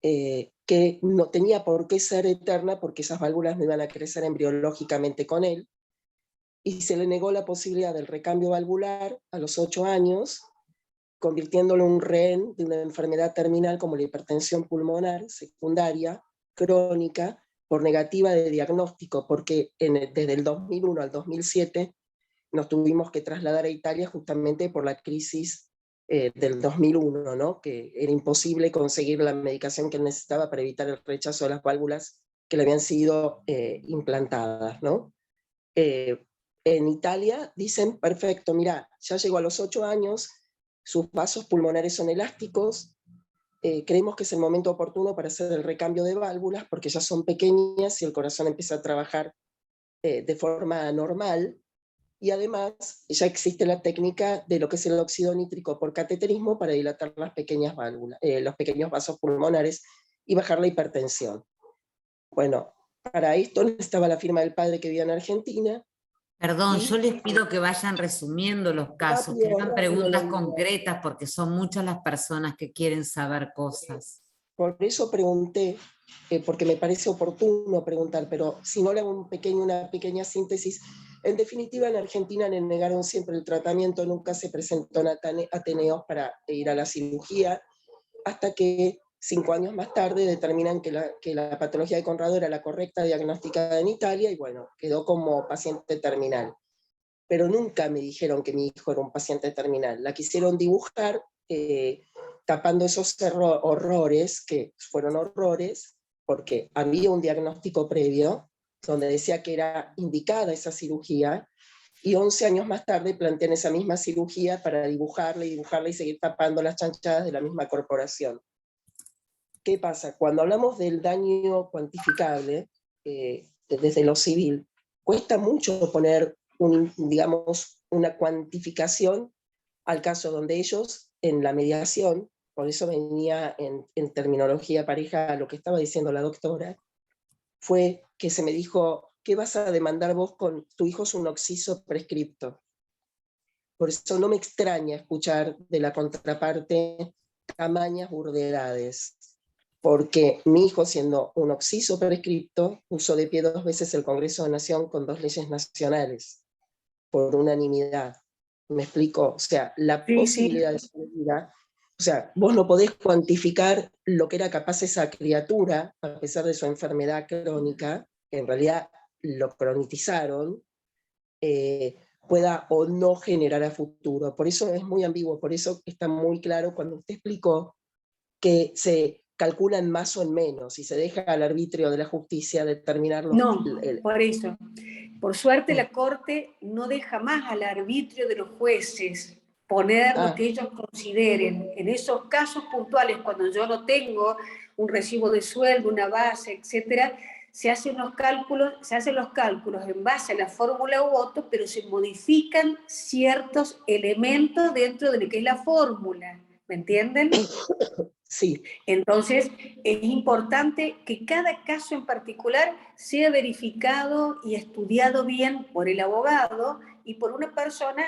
que no tenía por qué ser eterna, porque esas válvulas no iban a crecer embriológicamente con él, y se le negó la posibilidad del recambio valvular a los 8 años, convirtiéndolo en un rehén de una enfermedad terminal como la hipertensión pulmonar secundaria, crónica, por negativa de diagnóstico, porque desde el 2001 al 2007 nos tuvimos que trasladar a Italia justamente por la crisis del 2001, ¿no? Que era imposible conseguir la medicación que él necesitaba para evitar el rechazo de las válvulas que le habían sido implantadas, ¿no? En Italia dicen, perfecto, mira, ya llegó a los 8 años, sus vasos pulmonares son elásticos, creemos que es el momento oportuno para hacer el recambio de válvulas porque ya son pequeñas y el corazón empieza a trabajar de forma normal, y además ya existe la técnica de lo que es el óxido nítrico por cateterismo para dilatar las pequeñas válvulas, los pequeños vasos pulmonares y bajar la hipertensión. Bueno, para esto necesitaba la firma del padre que vivía en Argentina. Perdón, yo les pido que vayan resumiendo los casos, que hagan preguntas concretas, porque son muchas las personas que quieren saber cosas. Por eso pregunté, porque me parece oportuno preguntar, pero si no le hago una pequeña síntesis, en definitiva en Argentina le negaron siempre el tratamiento, nunca se presentó en Ateneos para ir a la cirugía, hasta que 5 años más tarde determinan que la patología de Conrado era la correcta diagnosticada en Italia, y bueno, quedó como paciente terminal. Pero nunca me dijeron que mi hijo era un paciente terminal, la quisieron dibujar tapando esos horrores, que fueron horrores, porque había un diagnóstico previo donde decía que era indicada esa cirugía, y 11 años más tarde plantean esa misma cirugía para dibujarla y seguir tapando las chanchadas de la misma corporación. ¿Qué pasa? Cuando hablamos del daño cuantificable, desde lo civil, cuesta mucho poner digamos, una cuantificación al caso donde ellos, en la mediación, por eso venía en terminología pareja a lo que estaba diciendo la doctora, fue que se me dijo, ¿qué vas a demandar vos con tu hijo? Es un oxiso prescripto. Por eso no me extraña escuchar de la contraparte tamañas burdeidades, porque mi hijo, siendo un oxiso prescripto, puso de pie 2 veces el Congreso de Nación con 2 leyes nacionales, por unanimidad. ¿Me explico? O sea, la posibilidad de su vida, o sea, vos no podés cuantificar lo que era capaz esa criatura, a pesar de su enfermedad crónica, que en realidad lo cronitizaron, pueda o no generar a futuro. Por eso es muy ambiguo, por eso está muy claro cuando usted explicó que se calculan más o en menos y se deja al arbitrio de la justicia determinar los... No, por eso. Por suerte la Corte no deja más al arbitrio de los jueces poner lo que ellos consideren. En esos casos puntuales, cuando yo no tengo un recibo de sueldo, una base, etcétera, se hacen los cálculos en base a la fórmula u otro, pero se modifican ciertos elementos dentro de lo que es la fórmula. ¿Me entienden? Sí. Entonces, es importante que cada caso en particular sea verificado y estudiado bien por el abogado y por una persona,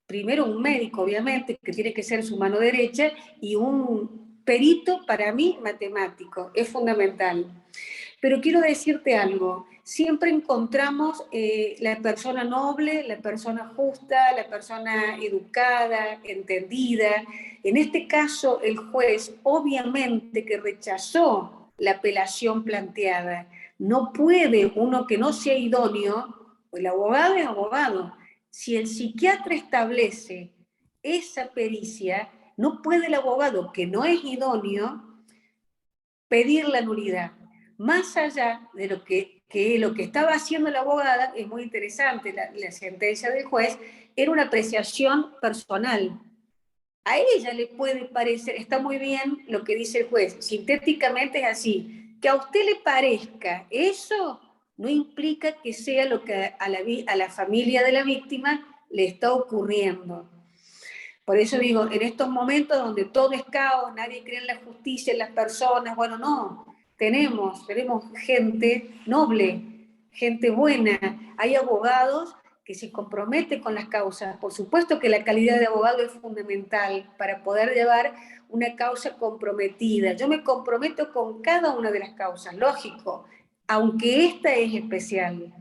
primero un médico, obviamente, que tiene que ser su mano derecha, y un perito, para mí, matemático. Es fundamental. Pero quiero decirte algo, siempre encontramos la persona noble, la persona justa, la persona educada, entendida. En este caso, el juez obviamente que rechazó la apelación planteada. No puede uno que no sea idóneo, el abogado es abogado. Si el psiquiatra establece esa pericia, no puede el abogado que no es idóneo pedir la nulidad. Más allá de lo que estaba haciendo la abogada, es muy interesante, la sentencia del juez, era una apreciación personal. A ella le puede parecer, está muy bien lo que dice el juez, sintéticamente es así, que a usted le parezca eso no implica que sea lo que a la familia de la víctima le está ocurriendo. Por eso digo, en estos momentos donde todo es caos, nadie cree en la justicia, en las personas, bueno, no, tenemos gente noble, gente buena, hay abogados que se comprometen con las causas. Por supuesto que la calidad de abogado es fundamental para poder llevar una causa comprometida. Yo me comprometo con cada una de las causas, lógico, aunque esta es especial,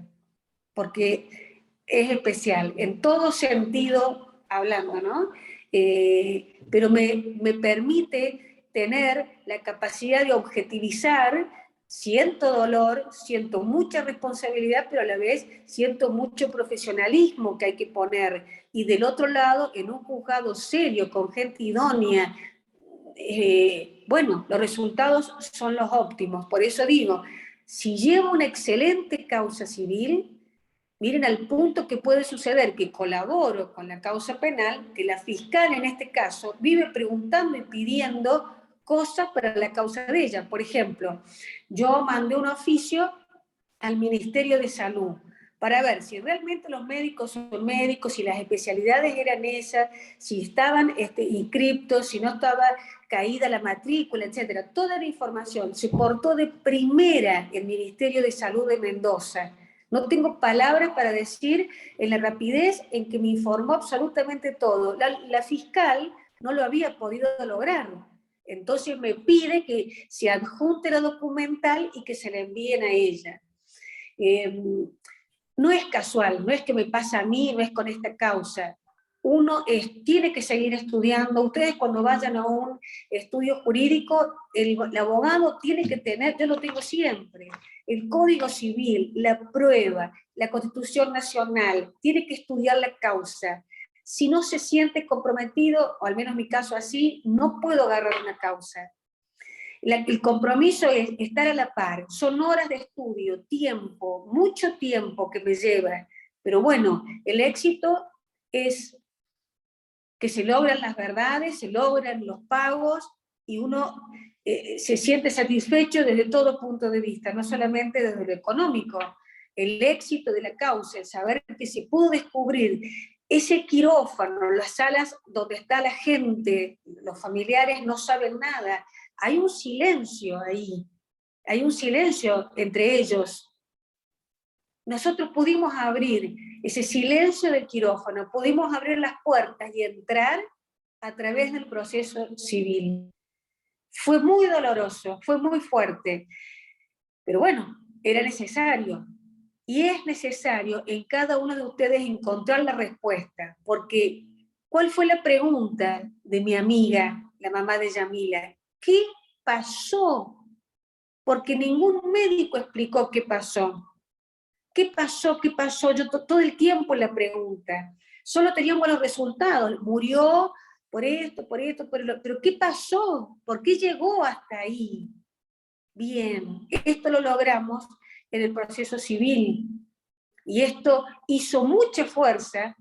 porque es especial, en todo sentido hablando, ¿no? Pero me permite tener la capacidad de objetivizar, siento dolor, siento mucha responsabilidad, pero a la vez siento mucho profesionalismo que hay que poner. Y del otro lado, en un juzgado serio, con gente idónea, bueno, los resultados son los óptimos. Por eso digo, si llevo una excelente causa civil, miren al punto que puede suceder que colaboro con la causa penal, que la fiscal en este caso vive preguntando y pidiendo cosas para la causa de ella. Por ejemplo, yo mandé un oficio al Ministerio de Salud para ver si realmente los médicos son médicos, si las especialidades eran esas, si estaban inscriptos, si no estaba caída la matrícula, etc. Toda la información se portó de primera el Ministerio de Salud de Mendoza. No tengo palabras para decir en la rapidez en que me informó absolutamente todo. La fiscal no lo había podido lograr. Entonces me pide que se adjunte la documental y que se la envíen a ella. No es casual, no es que me pasa a mí, no es con esta causa. Uno tiene que seguir estudiando. Ustedes cuando vayan a un estudio jurídico, el abogado tiene que tener, yo lo tengo siempre, el Código Civil, la prueba, la Constitución Nacional, tiene que estudiar la causa. Si no se siente comprometido, o al menos en mi caso así, no puedo agarrar una causa. El compromiso es estar a la par, son horas de estudio, tiempo, mucho tiempo que me lleva, pero bueno, el éxito es que se logran las verdades, se logran los pagos y uno se siente satisfecho desde todo punto de vista, no solamente desde lo económico. El éxito de la causa, el saber que se pudo descubrir ese quirófano, las salas donde está la gente, los familiares no saben nada, hay un silencio ahí, hay un silencio entre ellos. Nosotros pudimos abrir ese silencio del quirófano, pudimos abrir las puertas y entrar a través del proceso civil. Fue muy doloroso, fue muy fuerte, pero bueno, era necesario. Y es necesario en cada uno de ustedes encontrar la respuesta, porque ¿cuál fue la pregunta de mi amiga, la mamá de Yamila? ¿Qué pasó? Porque ningún médico explicó qué pasó. ¿qué pasó? ¿Qué pasó? Yo todo el tiempo la pregunta. Solo teníamos los resultados. Murió por esto, por lo... Pero ¿qué pasó? ¿Por qué llegó hasta ahí? Bien, esto lo logramos en el proceso civil. Y esto hizo mucha fuerza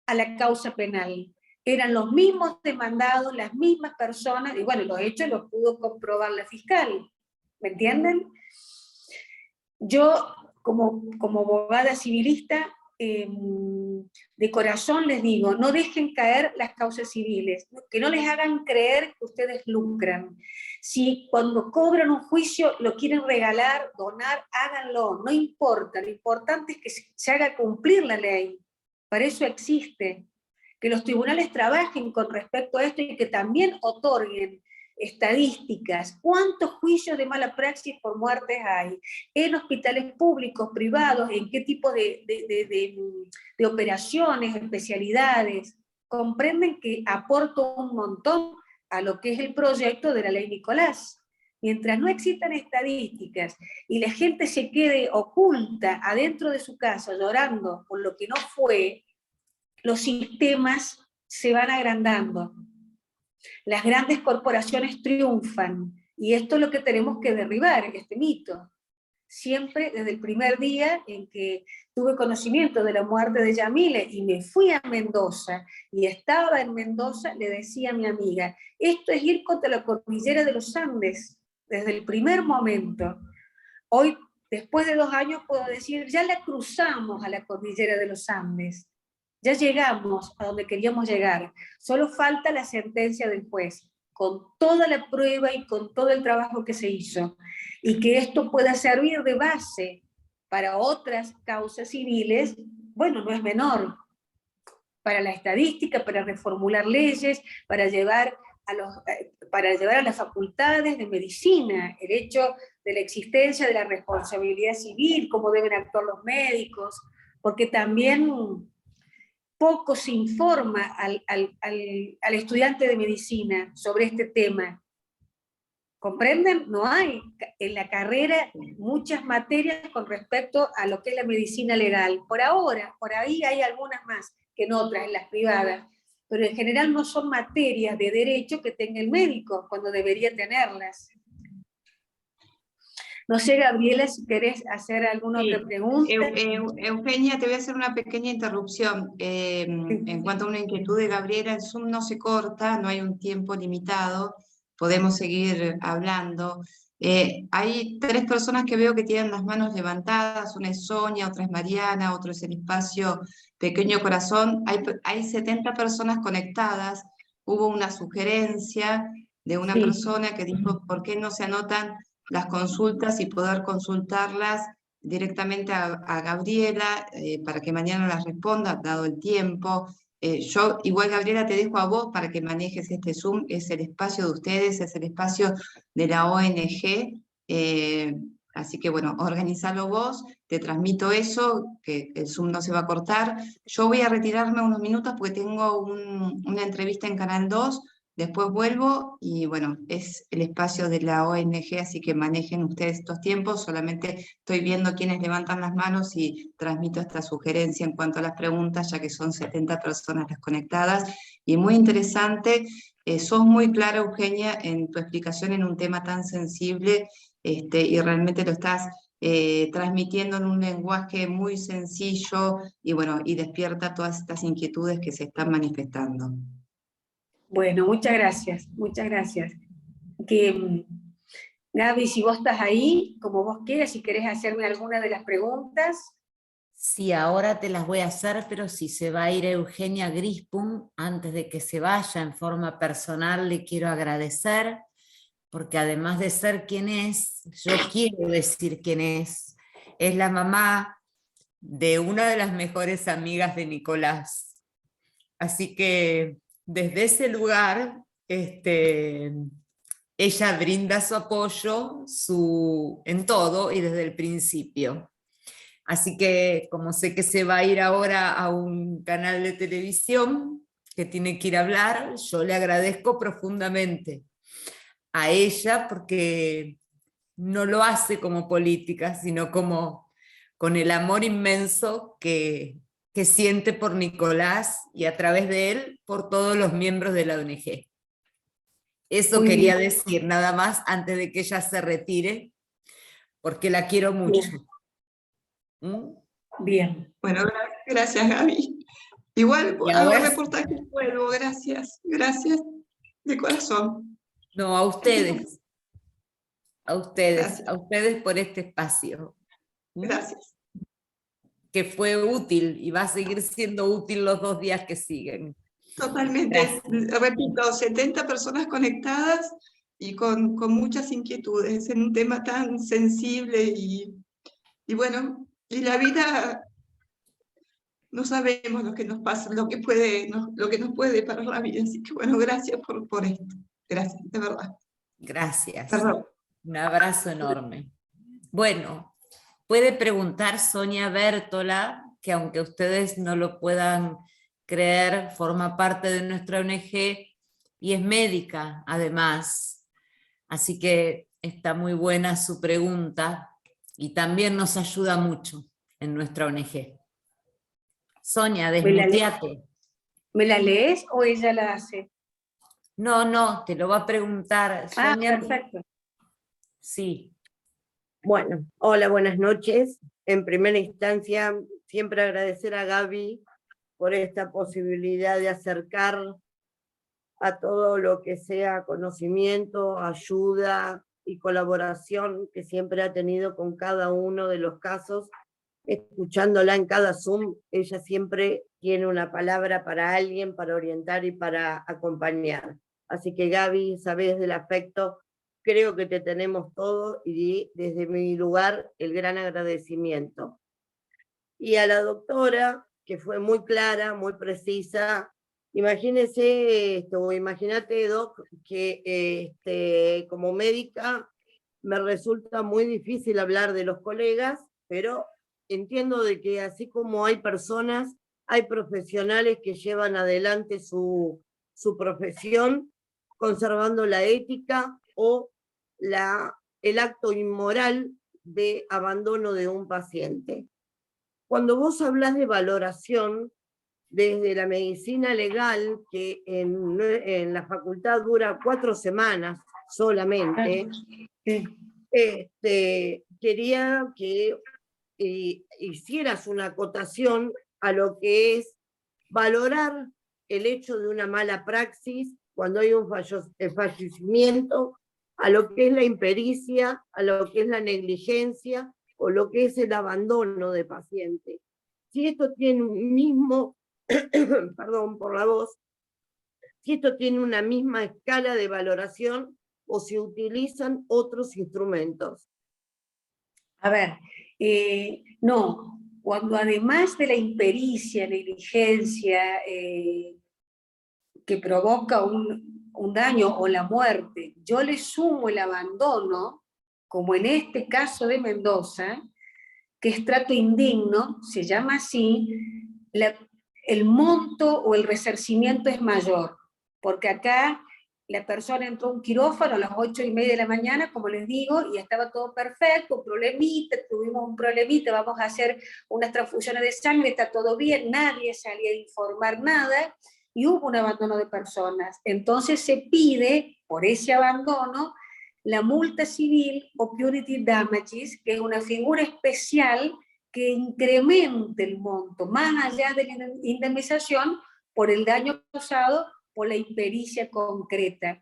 a la causa penal. Eran los mismos demandados, las mismas personas, y bueno, los hechos los pudo comprobar la fiscal. ¿Me entienden? Yo, como abogada civilista, de corazón les digo, no dejen caer las causas civiles, que no les hagan creer que ustedes lucran. Si cuando cobran un juicio lo quieren regalar, donar, háganlo, no importa, lo importante es que se haga cumplir la ley. Para eso existe. Que los tribunales trabajen con respecto a esto y que también otorguen estadísticas. ¿Cuántos juicios de mala praxis por muertes hay? En hospitales públicos, privados, en qué tipo de operaciones, especialidades. Comprenden que aporto un montón a lo que es el proyecto de la ley Nicolás. Mientras no existan estadísticas y la gente se quede oculta adentro de su casa llorando por lo que no fue, los sistemas se van agrandando. Las grandes corporaciones triunfan, y esto es lo que tenemos que derribar, este mito. Siempre, desde el primer día en que tuve conocimiento de la muerte de Yamile y me fui a Mendoza, y estaba en Mendoza, le decía a mi amiga, esto es ir contra la cordillera de los Andes, desde el primer momento. Hoy, después de 2 años, puedo decir, ya la cruzamos a la cordillera de los Andes. Ya llegamos a donde queríamos llegar, solo falta la sentencia del juez, con toda la prueba y con todo el trabajo que se hizo, y que esto pueda servir de base para otras causas civiles, bueno, no es menor, para la estadística, para reformular leyes, para llevar a las facultades de medicina el hecho de la existencia de la responsabilidad civil, cómo deben actuar los médicos, porque también poco se informa al estudiante de medicina sobre este tema. ¿Comprenden? No hay en la carrera muchas materias con respecto a lo que es la medicina legal. Por ahora, por ahí hay algunas más que en otras, en las privadas, pero en general no son materias de derecho que tenga el médico, cuando debería tenerlas. No sé, Gabriela, si querés hacer alguna otra pregunta. Eugenia, te voy a hacer una pequeña interrupción. En cuanto a una inquietud de Gabriela, el Zoom no se corta, no hay un tiempo limitado, podemos seguir hablando. Hay 3 personas que veo que tienen las manos levantadas, una es Sonia, otra es Mariana, otro es el espacio Pequeño Corazón. Hay 70 personas conectadas. Hubo una sugerencia de una persona que dijo, ¿por qué no se anotan las consultas y poder consultarlas directamente a Gabriela para que mañana las responda, dado el tiempo? Yo, igual Gabriela, te dejo a vos para que manejes este Zoom, es el espacio de ustedes, es el espacio de la ONG, así que bueno, organizalo vos, te transmito eso, que el Zoom no se va a cortar. Yo voy a retirarme unos minutos porque tengo una entrevista en Canal 2, después vuelvo y bueno, es el espacio de la ONG, así que manejen ustedes estos tiempos. Solamente estoy viendo quiénes levantan las manos y transmito esta sugerencia en cuanto a las preguntas, ya que son 70 personas las conectadas. Y muy interesante, sos muy clara, Eugenia, en tu explicación en un tema tan sensible, y realmente lo estás transmitiendo en un lenguaje muy sencillo y bueno, y despierta todas estas inquietudes que se están manifestando. Bueno, muchas gracias, muchas gracias. Gaby, si vos estás ahí, como vos quieras, si querés hacerme alguna de las preguntas. Sí, ahora te las voy a hacer, pero si se va a ir Eugenia Grispum, antes de que se vaya en forma personal, le quiero agradecer, porque además de ser quien es, yo quiero decir quién es la mamá de una de las mejores amigas de Nicolás. Así que desde ese lugar, ella brinda su apoyo en todo y desde el principio. Así que como sé que se va a ir ahora a un canal de televisión que tiene que ir a hablar, yo le agradezco profundamente a ella porque no lo hace como política, sino como con el amor inmenso que siente por Nicolás y a través de él por todos los miembros de la ONG. Eso Muy quería bien. decir nada más antes de que ella se retire, porque la quiero mucho. ¿Mm? Bien. Bueno, gracias, Gaby. Igual Y hago ahora- reportaje nuevo, gracias, gracias de corazón. No, a ustedes. Gracias. A ustedes por este espacio. ¿Mm? Gracias. Que fue útil y va a seguir siendo útil los 2 días que siguen. Totalmente, Gracias. repito, 70 personas conectadas y con muchas inquietudes en un tema tan sensible y bueno, y la vida, no sabemos lo que nos pasa, lo que nos puede parar la vida, así que bueno, gracias por esto, gracias, de verdad. Gracias. Perdón. Un abrazo enorme. Bueno, puede preguntar Sonia Bértola, que aunque ustedes no lo puedan creer, forma parte de nuestra ONG y es médica además. Así que está muy buena su pregunta y también nos ayuda mucho en nuestra ONG. Sonia, desmuteate. ¿Me la lees o ella la hace? No, te lo va a preguntar. Ah, Sonia, perfecto. sí. Bueno, hola, buenas noches. En primera instancia, siempre agradecer a Gaby por esta posibilidad de acercar a todo lo que sea conocimiento, ayuda y colaboración que siempre ha tenido con cada uno de los casos. Escuchándola en cada Zoom, ella siempre tiene una palabra para alguien, para orientar y para acompañar. Así que Gaby, sabés del afecto, creo que te tenemos todo y desde mi lugar el gran agradecimiento. Y a la doctora, que fue muy clara, muy precisa, imagínese o imagínate, Doc, que como médica me resulta muy difícil hablar de los colegas, pero entiendo de que así como hay personas, hay profesionales que llevan adelante su profesión conservando la ética o el acto inmoral de abandono de un paciente. Cuando vos hablas de valoración, desde la medicina legal, que en la facultad dura 4 semanas solamente, quería que hicieras una acotación a lo que es valorar el hecho de una mala praxis cuando hay un fallecimiento, a lo que es la impericia, a lo que es la negligencia o lo que es el abandono de paciente. Si esto tiene un mismo, perdón por la voz, si esto tiene una misma escala de valoración o si utilizan otros instrumentos. A ver, no, cuando además de la impericia, negligencia que provoca un daño o la muerte, yo le sumo el abandono, como en este caso de Mendoza, que es trato indigno, se llama así, el monto o el resarcimiento es mayor, porque acá la persona entró a un quirófano a las 8:30 de la mañana, como les digo, y estaba todo perfecto, tuvimos un problemita, vamos a hacer unas transfusiones de sangre, está todo bien, nadie salía a informar nada, y hubo un abandono de personas. Entonces se pide, por ese abandono, la multa civil o punitive damages, que es una figura especial que incremente el monto, más allá de la indemnización, por el daño causado por la impericia concreta.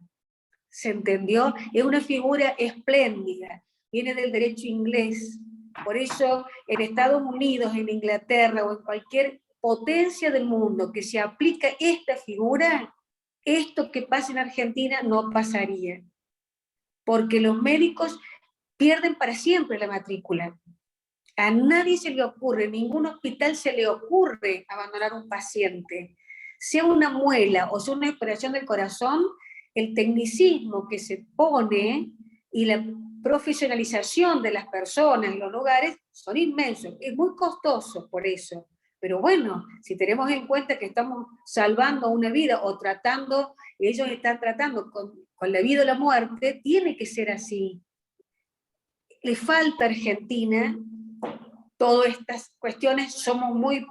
¿Se entendió? Es una figura espléndida, viene del derecho inglés. Por eso en Estados Unidos, en Inglaterra o en cualquier potencia del mundo que se aplica esta figura, esto que pasa en Argentina no pasaría. Porque los médicos pierden para siempre la matrícula. A nadie se le ocurre, en ningún hospital se le ocurre abandonar a un paciente. Sea una muela o sea una operación del corazón, el tecnicismo que se pone y la profesionalización de las personas en los lugares son inmensos. Es muy costoso por eso. Pero bueno, si tenemos en cuenta que estamos salvando una vida o tratando, ellos están tratando con la vida o la muerte, tiene que ser así. Le falta a Argentina todas estas cuestiones somos muy,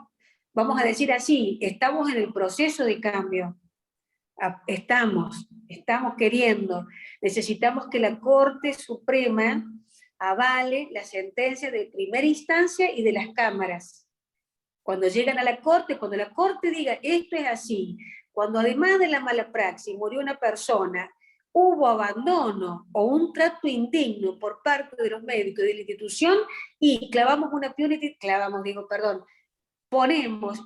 vamos a decir así, estamos en el proceso de cambio. Estamos queriendo, necesitamos que la Corte Suprema avale la sentencia de primera instancia y de las cámaras. Cuando llegan a la Corte, cuando la Corte diga esto es así, cuando además de la mala praxis murió una persona, hubo abandono o un trato indigno por parte de los médicos de la institución y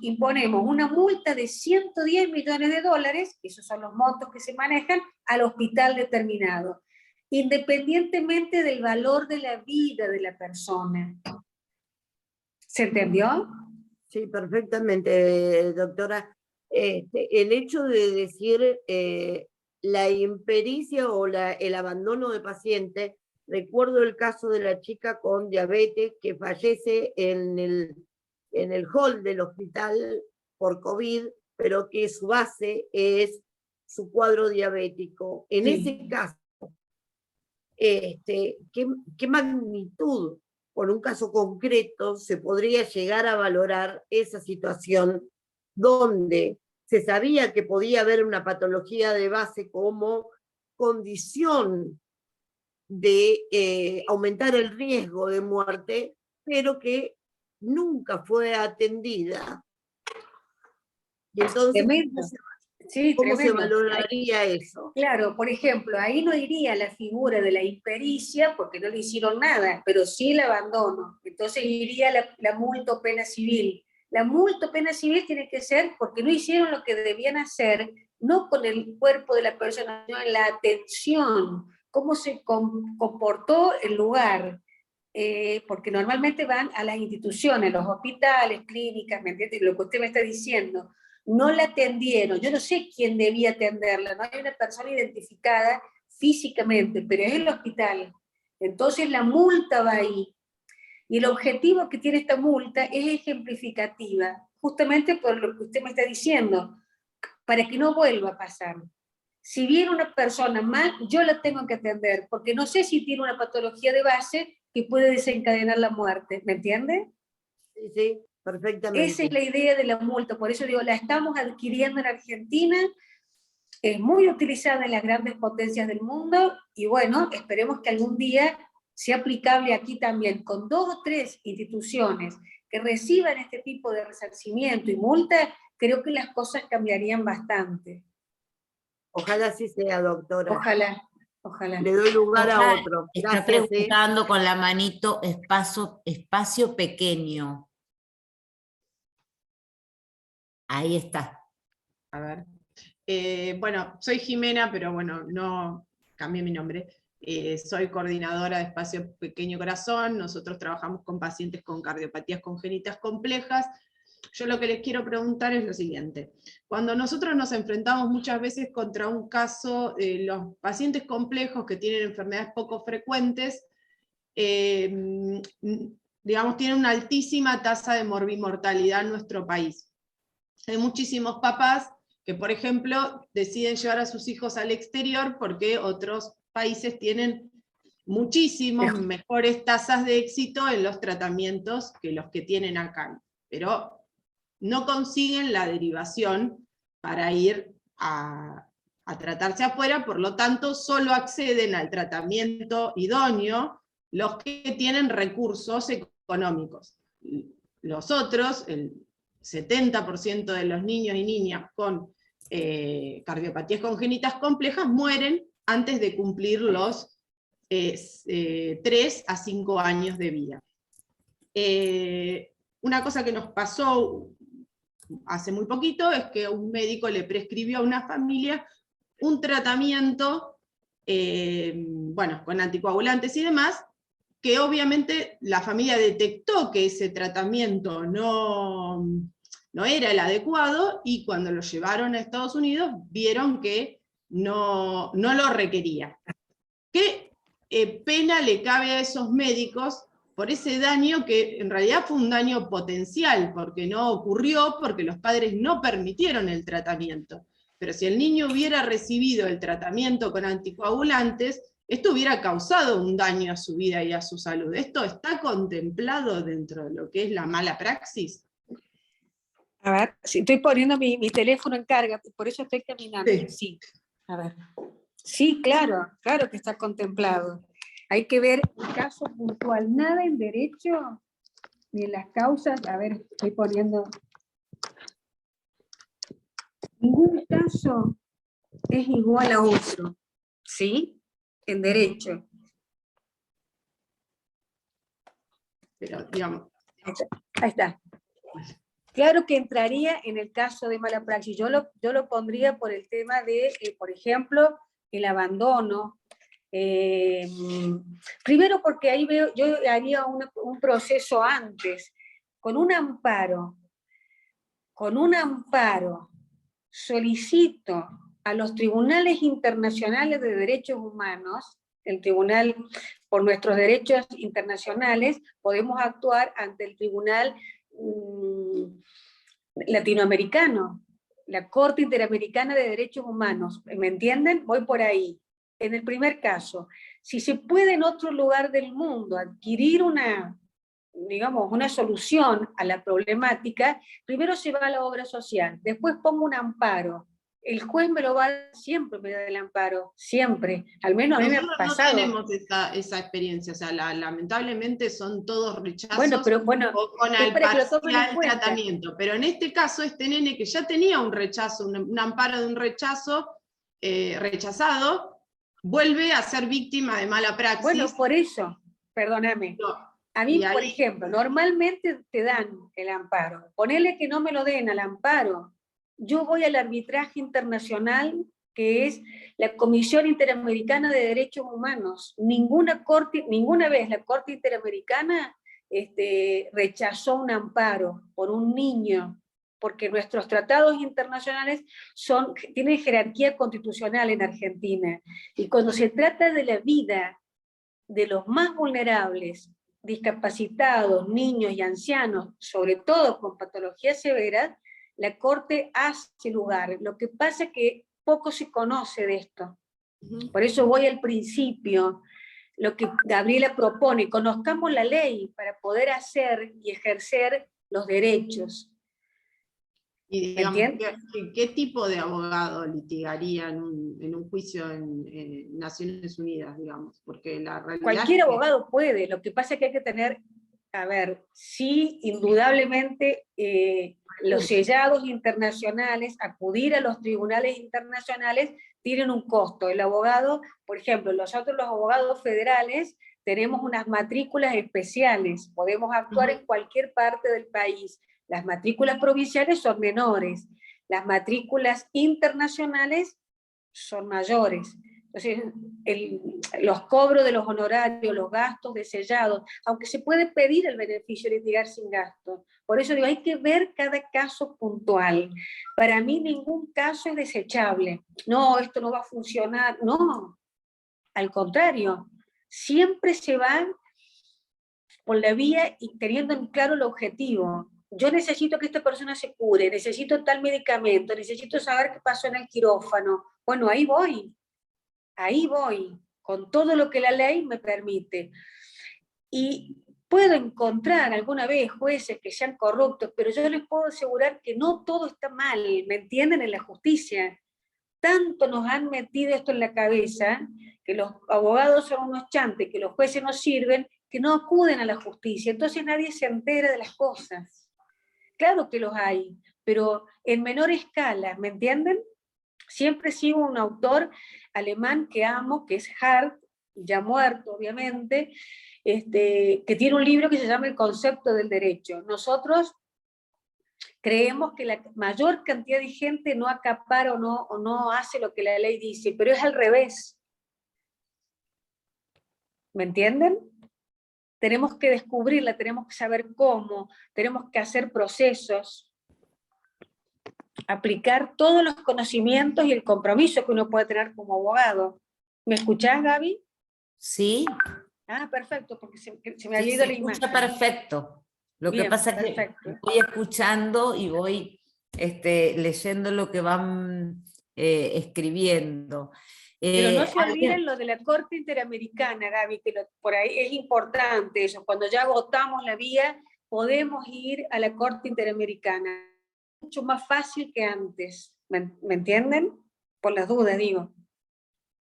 imponemos una multa de 110 millones de dólares, esos son los montos que se manejan, al hospital determinado, independientemente del valor de la vida de la persona. ¿Se entendió? Sí, perfectamente, doctora. El hecho de decir la impericia o el abandono de paciente, recuerdo el caso de la chica con diabetes que fallece en el hall del hospital por COVID, pero que su base es su cuadro diabético. En ese caso, ¿qué magnitud, por un caso concreto, se podría llegar a valorar esa situación donde se sabía que podía haber una patología de base como condición de aumentar el riesgo de muerte, pero que nunca fue atendida? Y entonces, ¿cómo se valoraría eso? Claro, por ejemplo, ahí no iría la figura de la impericia, porque no le hicieron nada, pero sí el abandono. Entonces iría la multa o pena civil. La multa o pena civil tiene que ser porque no hicieron lo que debían hacer, no con el cuerpo de la persona, sino en la atención, cómo se comportó el lugar. Porque normalmente van a las instituciones, los hospitales, clínicas, ¿me entiendes? Lo que usted me está diciendo. No la atendieron, yo no sé quién debía atenderla, no hay una persona identificada físicamente, pero es el hospital. Entonces la multa va ahí. Y el objetivo que tiene esta multa es ejemplificativa, justamente por lo que usted me está diciendo, para que no vuelva a pasar. Si viene una persona mal, yo la tengo que atender, porque no sé si tiene una patología de base que puede desencadenar la muerte, ¿me entiende? Sí, sí, perfectamente. Esa es la idea de la multa, por eso digo, la estamos adquiriendo en Argentina, es muy utilizada en las grandes potencias del mundo, y bueno, esperemos que algún día sea aplicable aquí también, con 2 o 3 instituciones que reciban este tipo de resarcimiento y multa, creo que las cosas cambiarían bastante. Ojalá así sea, doctora. Ojalá, ojalá. Le doy lugar a otro. Está Gracias, preguntando con la manito espacio pequeño. Ahí está. A ver. Bueno, soy Jimena, pero bueno, no cambié mi nombre. Soy coordinadora de Espacio Pequeño Corazón. Nosotros trabajamos con pacientes con cardiopatías congénitas complejas. Yo lo que les quiero preguntar es lo siguiente. Cuando nosotros nos enfrentamos muchas veces contra un caso, los pacientes complejos que tienen enfermedades poco frecuentes, digamos, tienen una altísima tasa de morbimortalidad en nuestro país. Hay muchísimos papás que, por ejemplo, deciden llevar a sus hijos al exterior porque otros países tienen muchísimas mejores tasas de éxito en los tratamientos que los que tienen acá. Pero no consiguen la derivación para ir a tratarse afuera, por lo tanto solo acceden al tratamiento idóneo los que tienen recursos económicos. Los otros, el 70% de los niños y niñas con cardiopatías congénitas complejas mueren antes de cumplir los 3 a 5 años de vida. Una cosa que nos pasó hace muy poquito es que un médico le prescribió a una familia un tratamiento, bueno, con anticoagulantes y demás, que obviamente la familia detectó que ese tratamiento no era el adecuado, y cuando lo llevaron a Estados Unidos vieron que no lo requería. ¿Qué pena le cabe a esos médicos por ese daño que en realidad fue un daño potencial, porque no ocurrió, porque los padres no permitieron el tratamiento? Pero si el niño hubiera recibido el tratamiento con anticoagulantes, esto hubiera causado un daño a su vida y a su salud. ¿Esto está contemplado dentro de lo que es la mala praxis? A ver, si estoy poniendo mi teléfono en carga, por eso estoy caminando. Sí. Sí, a ver. Sí, claro, claro que está contemplado. Hay que ver el caso puntual, nada en derecho, ni en las causas, a ver, estoy poniendo... Ningún caso es igual a otro, ¿sí? En derecho. Pero, digamos, Ahí está. Claro que entraría en el caso de mala praxis. Yo lo pondría por el tema de, por ejemplo, el abandono. Primero porque ahí veo, yo haría un proceso antes, con un amparo solicito a los tribunales internacionales de derechos humanos, el tribunal por nuestros derechos internacionales, podemos actuar ante el tribunal latinoamericano, la Corte Interamericana de Derechos Humanos, ¿me entienden? Voy por ahí. En el primer caso, si se puede en otro lugar del mundo adquirir una solución a la problemática, primero se va a la obra social, después pongo un amparo. El juez me lo va a dar, siempre me da el amparo, siempre. Al menos a mí me ha nosotros pasado. no tenemos esa experiencia, o sea, lamentablemente son todos rechazos Bueno, o con es para que lo tomen en parcial cuenta. tratamiento, pero en este caso este nene que ya tenía un rechazo, un amparo de un rechazo rechazado, vuelve a ser víctima de mala praxis. Bueno, por eso, perdóname. A mí, por ejemplo, normalmente te dan el amparo. Ponele que no me lo den al amparo. Yo voy al arbitraje internacional, que es la Comisión Interamericana de Derechos Humanos. Ninguna vez la Corte Interamericana rechazó un amparo por un niño, porque nuestros tratados internacionales tienen jerarquía constitucional en Argentina. Y cuando se trata de la vida de los más vulnerables, discapacitados, niños y ancianos, sobre todo con patologías severas, la Corte hace lugar. Lo que pasa es que poco se conoce de esto. Por eso voy al principio, lo que Gabriela propone, conozcamos la ley para poder hacer y ejercer los derechos. Y digamos, ¿qué tipo de abogado litigaría en un juicio en Naciones Unidas, digamos? Porque la realidad cualquier abogado puede, lo que pasa es que hay que tener, a ver, sí, indudablemente los sellados internacionales, acudir a los tribunales internacionales, tienen un costo. El abogado, por ejemplo, nosotros los abogados federales tenemos unas matrículas especiales, podemos actuar en cualquier parte del país. Las matrículas provinciales son menores, las matrículas internacionales son mayores. Entonces, los cobros de los honorarios, los gastos de sellado, aunque se puede pedir el beneficio de litigar sin gasto. Por eso digo, hay que ver cada caso puntual. Para mí ningún caso es desechable. No, esto no va a funcionar. No, al contrario, siempre se va por la vía y teniendo en claro el objetivo. Yo necesito que esta persona se cure, necesito tal medicamento, necesito saber qué pasó en el quirófano. Bueno, ahí voy, con todo lo que la ley me permite. Y puedo encontrar alguna vez jueces que sean corruptos, pero yo les puedo asegurar que no todo está mal, ¿me entienden? En la justicia. Tanto nos han metido esto en la cabeza, que los abogados son unos chantes, que los jueces no sirven, que no acuden a la justicia, entonces nadie se entera de las cosas. Claro que los hay, pero en menor escala, ¿me entienden? Siempre sigo un autor alemán que amo, que es Hart, ya muerto obviamente, que tiene un libro que se llama El concepto del derecho. Nosotros creemos que la mayor cantidad de gente no acapara o no hace lo que la ley dice, pero es al revés. ¿Me entienden? Tenemos que descubrirla, tenemos que saber cómo, tenemos que hacer procesos, aplicar todos los conocimientos y el compromiso que uno puede tener como abogado. ¿Me escuchás, Gaby? Sí. Ah, perfecto, porque se me ha ido la imagen. Perfecto. Lo que pasa es que voy escuchando y voy leyendo lo que van escribiendo. Pero no se ¿alguien? olviden lo de la Corte Interamericana, Gaby, que por ahí es importante eso. Cuando ya agotamos la vía, podemos ir a la Corte Interamericana. Mucho más fácil que antes. ¿Me entienden? Por las dudas, digo.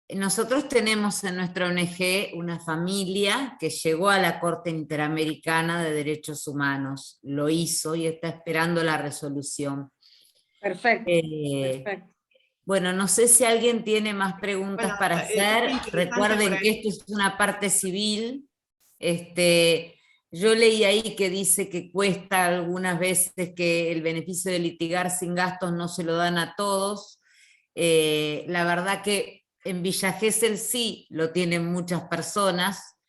Nosotros tenemos en nuestra ONG una familia que llegó a la Corte Interamericana de Derechos Humanos, lo hizo y está esperando la resolución. Perfecto, Eh, perfecto. Bueno, no sé si alguien tiene más preguntas Bueno, para es hacer. interesante por Recuerden ahí. que esto es una parte civil. Yo leí ahí que dice que cuesta algunas veces, que el beneficio de litigar sin gastos no se lo dan a todos. La verdad que en Villa Gesell sí lo tienen muchas personas.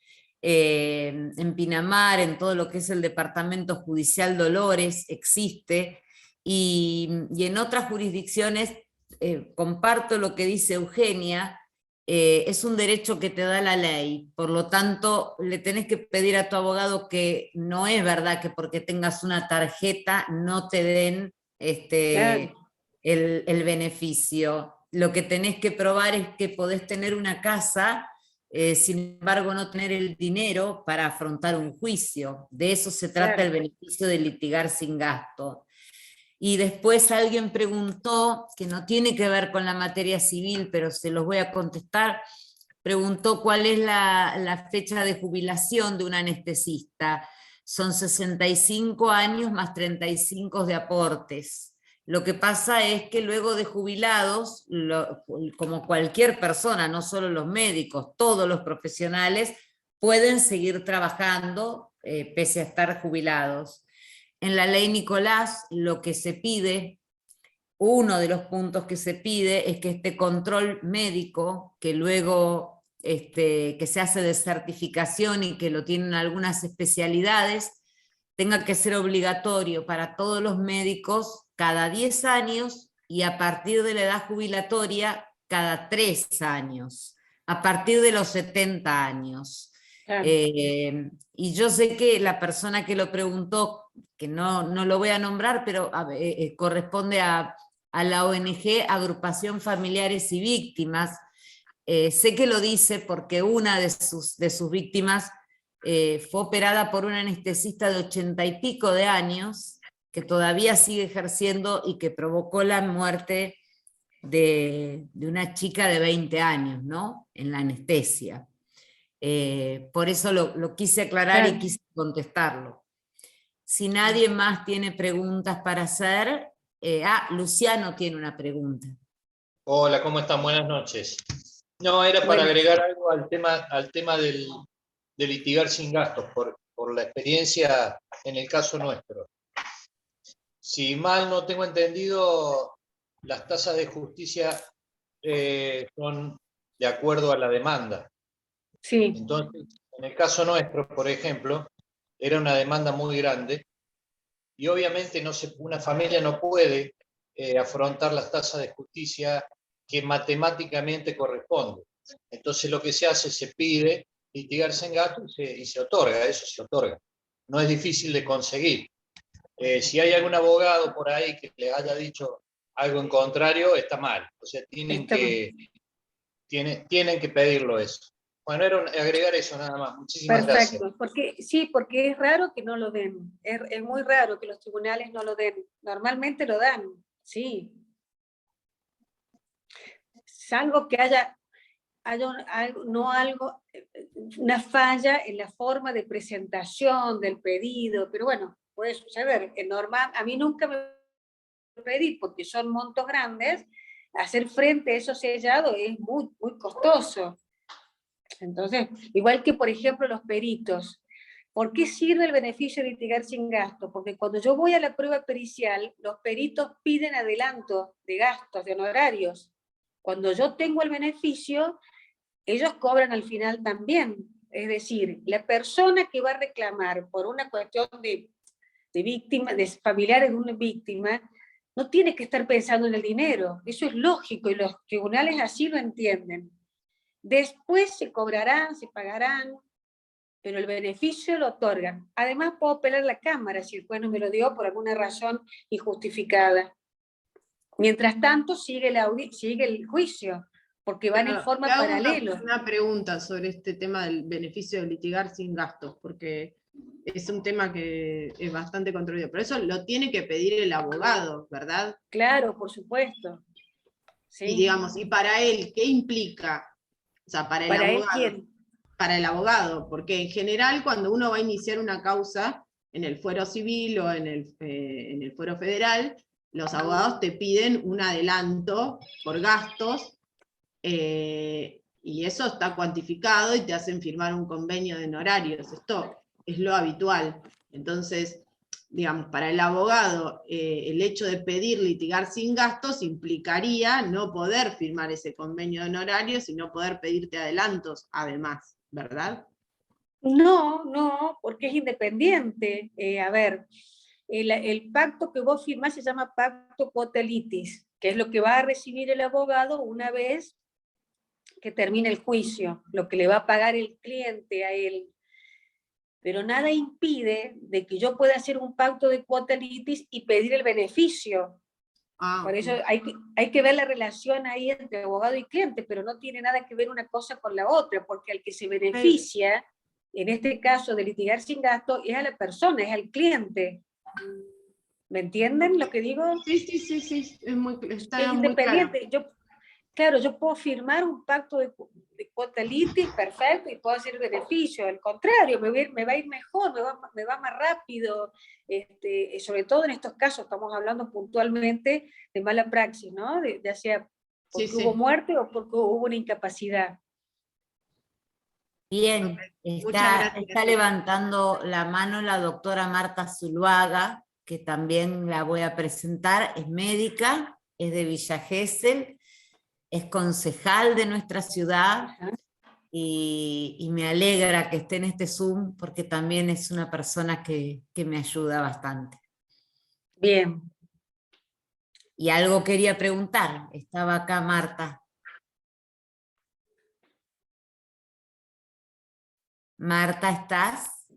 En Pinamar, en todo lo que es el Departamento Judicial Dolores, existe. Y en otras jurisdicciones, comparto lo que dice Eugenia, es un derecho que te da la ley, por lo tanto le tenés que pedir a tu abogado que no es verdad que porque tengas una tarjeta no te den Claro. el beneficio. Lo que tenés que probar es que podés tener una casa, sin embargo no tener el dinero para afrontar un juicio. De eso se trata Claro. el beneficio de litigar sin gasto. Y después alguien preguntó, que no tiene que ver con la materia civil, pero se los voy a contestar, preguntó cuál es la fecha de jubilación de un anestesista. Son 65 años más 35 de aportes. Lo que pasa es que luego de jubilados, como cualquier persona, no solo los médicos, todos los profesionales pueden seguir trabajando pese a estar jubilados. En la ley Nicolás lo que se pide, uno de los puntos que se pide es que este control médico, que luego que se hace de certificación y que lo tienen algunas especialidades, tenga que ser obligatorio para todos los médicos cada 10 años y a partir de la edad jubilatoria cada 3 años, a partir de los 70 años. Claro. Y yo sé que la persona que lo preguntó, que no lo voy a nombrar, pero corresponde a la ONG Agrupación Familiares y Víctimas. Sé que lo dice porque una de sus víctimas fue operada por un anestesista de 80 y pico de años, que todavía sigue ejerciendo y que provocó la muerte de una chica de 20 años, ¿no? En la anestesia. Por eso lo quise aclarar y quise contestarlo. Si nadie más tiene preguntas para hacer, Luciano tiene una pregunta. Hola, ¿cómo están? Buenas noches. No, era para agregar algo al tema de litigar sin gastos, por la experiencia en el caso nuestro. Si mal no tengo entendido, las tasas de justicia son de acuerdo a la demanda. Sí. Entonces, en el caso nuestro, por ejemplo, era una demanda muy grande y obviamente una familia no puede afrontar las tasas de justicia que matemáticamente corresponden. Entonces lo que se hace, se pide litigar sin gastos y se otorga, eso se otorga. No es difícil de conseguir. Si hay algún abogado por ahí que les haya dicho algo en contrario, está mal. O sea, tienen que pedirlo eso. Bueno, era agregar eso nada más. Muchísimas gracias. Perfecto, porque es raro que no lo den. Es muy raro que los tribunales no lo den. Normalmente lo dan, sí. Salvo que haya una falla en la forma de presentación del pedido, pero bueno, puede suceder. Normal, a mí nunca me pedí, porque son montos grandes, hacer frente a esos sellados es muy, muy costoso. Entonces, igual que por ejemplo los peritos, ¿por qué sirve el beneficio de litigar sin gasto? Porque cuando yo voy a la prueba pericial, los peritos piden adelanto de gastos, de honorarios. Cuando yo tengo el beneficio, ellos cobran al final también. Es decir, la persona que va a reclamar por una cuestión de víctima, de familiares de una víctima, no tiene que estar pensando en el dinero. Eso es lógico y los tribunales así lo entienden. Después se cobrarán, se pagarán, pero el beneficio lo otorgan. Además puedo apelar a la Cámara si el juez no me lo dio por alguna razón injustificada. Mientras tanto sigue el juicio. porque van en Pero forma te hago paralela. una pregunta sobre este tema del beneficio de litigar sin gastos, porque es un tema que es bastante controvertido, pero eso lo tiene que pedir el abogado, ¿verdad? Claro, por supuesto. Sí. Y digamos, ¿y para él qué implica? O sea, para el ¿Para él abogado. quién? Para el abogado, porque en general cuando uno va a iniciar una causa en el fuero civil o en el fuero federal, los abogados te piden un adelanto por gastos, y eso está cuantificado y te hacen firmar un convenio de honorarios. Esto es lo habitual. Entonces, digamos, para el abogado, el hecho de pedir litigar sin gastos implicaría no poder firmar ese convenio de honorarios y no poder pedirte adelantos, además, ¿verdad? No, no, porque es independiente. A ver, el pacto que vos firmás se llama pacto quota litis, que es lo que va a recibir el abogado una vez que termine el juicio, lo que le va a pagar el cliente a él. Pero nada impide de que yo pueda hacer un pacto de quota litis y pedir el beneficio. Por eso hay que ver la relación ahí entre abogado y cliente, pero no tiene nada que ver una cosa con la otra, porque al que se beneficia, en este caso de litigar sin gasto, es a la persona, es al cliente. ¿Me entienden lo que digo? Sí, es es independiente. Claro, yo puedo firmar un pacto de quota litis, perfecto, y puedo hacer beneficio. Al contrario, me va a ir mejor, me va más rápido. Sobre todo en estos casos, estamos hablando puntualmente de mala praxis, ¿no? Ya sea porque hubo muerte o porque hubo una incapacidad. Bien, está levantando la mano la doctora Marta Zuluaga, que también la voy a presentar, es médica, es de Villa Gesell, es concejal de nuestra ciudad, y me alegra que esté en este Zoom, porque también es una persona que me ayuda bastante. Bien. Y algo quería preguntar, estaba acá Marta. Marta, ¿estás?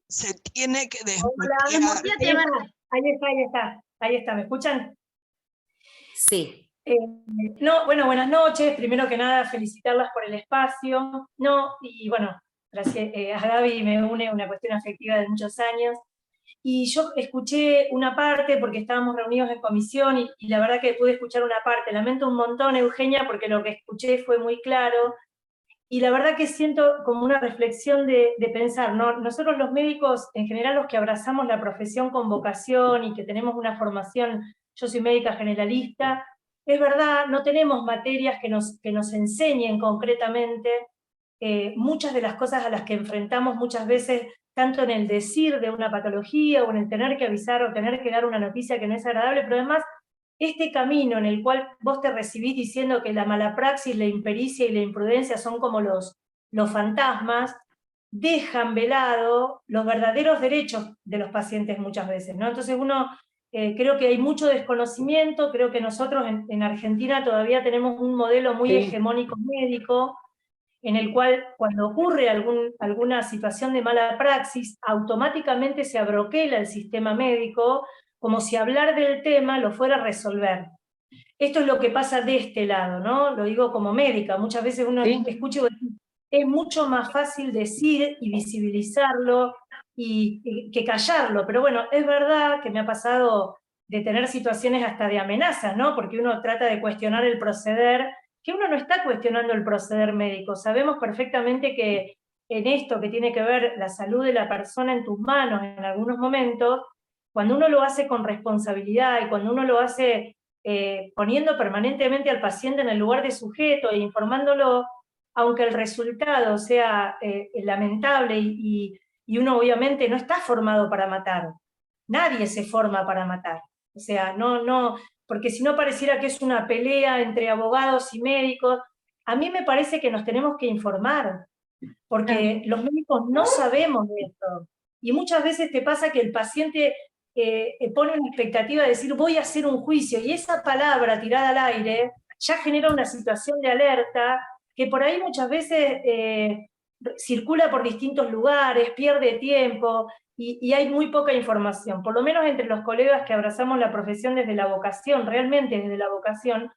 Se tiene que Hola, desbloquear. ahí está, ¿me escuchan? Sí. No, bueno, buenas noches, primero que nada felicitarlas por el espacio, y bueno, gracias, a Gaby me une una cuestión afectiva de muchos años, y yo escuché una parte porque estábamos reunidos en comisión, y la verdad que pude escuchar una parte, lamento un montón, Eugenia, porque lo que escuché fue muy claro, y la verdad que siento como una reflexión de pensar, ¿no? Nosotros los médicos, en general los que abrazamos la profesión con vocación y que tenemos una formación, yo soy médica generalista, es verdad, no tenemos materias que nos enseñen concretamente muchas de las cosas a las que enfrentamos muchas veces, tanto en el decir de una patología o en el tener que avisar o tener que dar una noticia que no es agradable, pero además este camino en el cual vos te recibís diciendo que la mala praxis, la impericia y la imprudencia son como los fantasmas, dejan velado los verdaderos derechos de los pacientes muchas veces, ¿no? Entonces creo que hay mucho desconocimiento, creo que nosotros en Argentina todavía tenemos un modelo muy hegemónico médico, en el cual cuando ocurre alguna situación de mala praxis, automáticamente se abroquela el sistema médico, como si hablar del tema lo fuera a resolver. Esto es lo que pasa de este lado, ¿no? Lo digo como médica, muchas veces uno escucha y dice, es mucho más fácil decir y visibilizarlo que callarlo, pero bueno, es verdad que me ha pasado de tener situaciones hasta de amenazas, ¿no? Porque uno trata de cuestionar el proceder, que uno no está cuestionando el proceder médico, sabemos perfectamente que en esto que tiene que ver la salud de la persona en tus manos en algunos momentos, cuando uno lo hace con responsabilidad y cuando uno lo hace poniendo permanentemente al paciente en el lugar de sujeto e informándolo, aunque el resultado sea lamentable y uno obviamente no está formado para matar, nadie se forma para matar, o sea, no, porque si no pareciera que es una pelea entre abogados y médicos. A mí me parece que nos tenemos que informar, porque los médicos no sabemos de esto, y muchas veces te pasa que el paciente pone una expectativa de decir voy a hacer un juicio, y esa palabra tirada al aire ya genera una situación de alerta que por ahí muchas veces circula por distintos lugares, pierde tiempo, y hay muy poca información, por lo menos entre los colegas que abrazamos la profesión desde la vocación, realmente desde la vocación,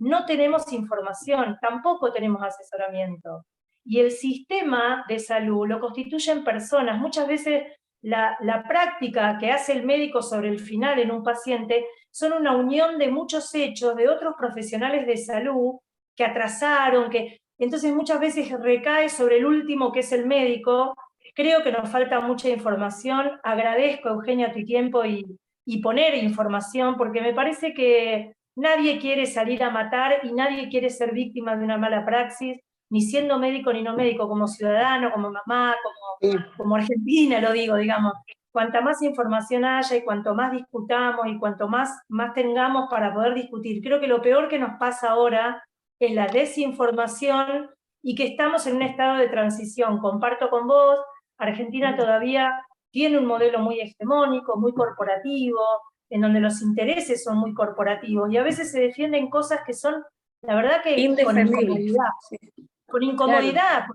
no tenemos información, tampoco tenemos asesoramiento. Y el sistema de salud lo constituyen personas. Muchas veces la práctica que hace el médico sobre el final en un paciente son una unión de muchos hechos de otros profesionales de salud que atrasaron, entonces muchas veces recae sobre el último, que es el médico. Creo que nos falta mucha información. Agradezco, Eugenia, tu tiempo y poner información, porque me parece que nadie quiere salir a matar y nadie quiere ser víctima de una mala praxis, ni siendo médico ni no médico, como ciudadano, como mamá, como argentina, lo digo, digamos. Cuanta más información haya y cuanto más discutamos y cuanto más tengamos para poder discutir. Creo que lo peor que nos pasa ahora es la desinformación y que estamos en un estado de transición. Comparto con vos, Argentina todavía tiene un modelo muy hegemónico, muy corporativo, en donde los intereses son muy corporativos, y a veces se defienden cosas que son, la verdad que indefendibles. Con incomodidad,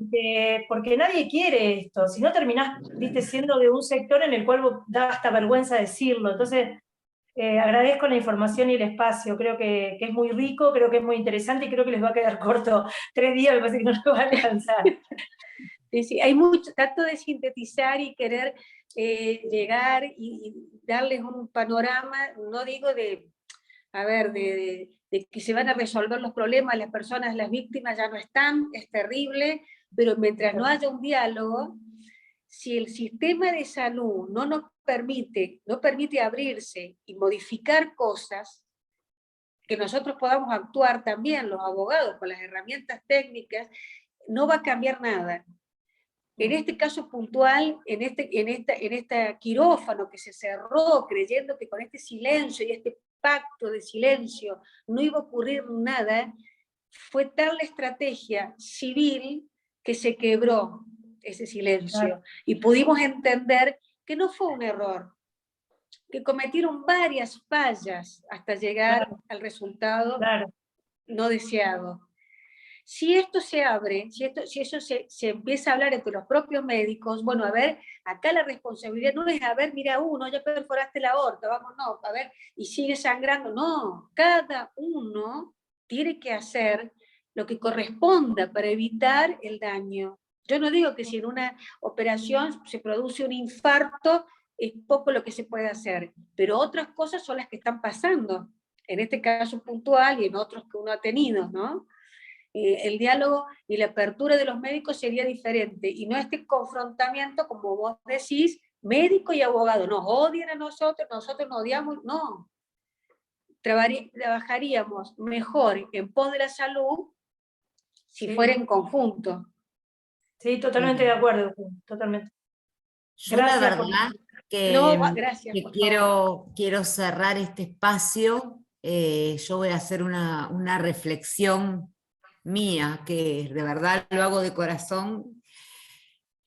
porque nadie quiere esto, si no terminás, viste, siendo de un sector en el cual da hasta vergüenza decirlo. Entonces, agradezco la información y el espacio, creo que es muy rico, creo que es muy interesante y creo que les va a quedar corto. 3 días me parece que no les va a alcanzar. Sí, hay mucho, trato de sintetizar y querer llegar y darles un panorama, no digo de que se van a resolver los problemas, las personas, las víctimas ya no están, es terrible, pero mientras no haya un diálogo, si el sistema de salud no permite abrirse y modificar cosas, que nosotros podamos actuar también, los abogados, con las herramientas técnicas, no va a cambiar nada. En este caso puntual, en este quirófano que se cerró creyendo que con este silencio y este pacto de silencio no iba a ocurrir nada, fue tal la estrategia civil que se quebró ese silencio. Claro. Y pudimos entender que no fue un error, que cometieron varias fallas hasta llegar al resultado no deseado. Si esto se abre, si eso se empieza a hablar entre los propios médicos, bueno, a ver, acá la responsabilidad no es, a ver, mira uno, ya perforaste la aorta, vamos, no, a ver, y sigue sangrando, no, cada uno tiene que hacer lo que corresponda para evitar el daño. Yo no digo que si en una operación se produce un infarto, es poco lo que se puede hacer, pero otras cosas son las que están pasando, en este caso puntual y en otros que uno ha tenido, ¿no? El diálogo y la apertura de los médicos sería diferente, y no este confrontamiento, como vos decís, médico y abogado, nos odian a nosotros nos odiamos, no. Trabajaríamos mejor en pos de la salud si fuera en conjunto. Sí, totalmente de acuerdo, totalmente. Yo la verdad que quiero cerrar este espacio. Yo voy a hacer una reflexión mía, que de verdad lo hago de corazón.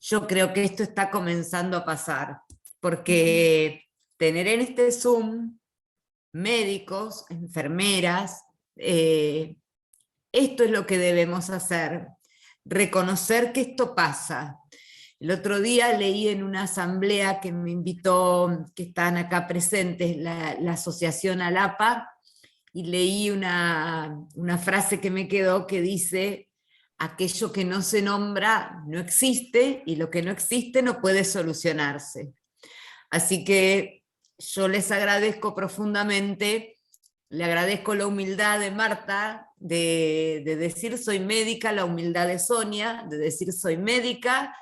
Yo creo que esto está comenzando a pasar, porque tener en este Zoom médicos, enfermeras, esto es lo que debemos hacer, reconocer que esto pasa. El otro día leí en una asamblea que me invitó, que están acá presentes, la asociación ALAPA, y leí una frase que me quedó que dice: aquello que no se nombra no existe, y lo que no existe no puede solucionarse. Así que yo les agradezco profundamente, le agradezco la humildad de Marta, de decir soy médica, la humildad de Sonia, de decir soy médica,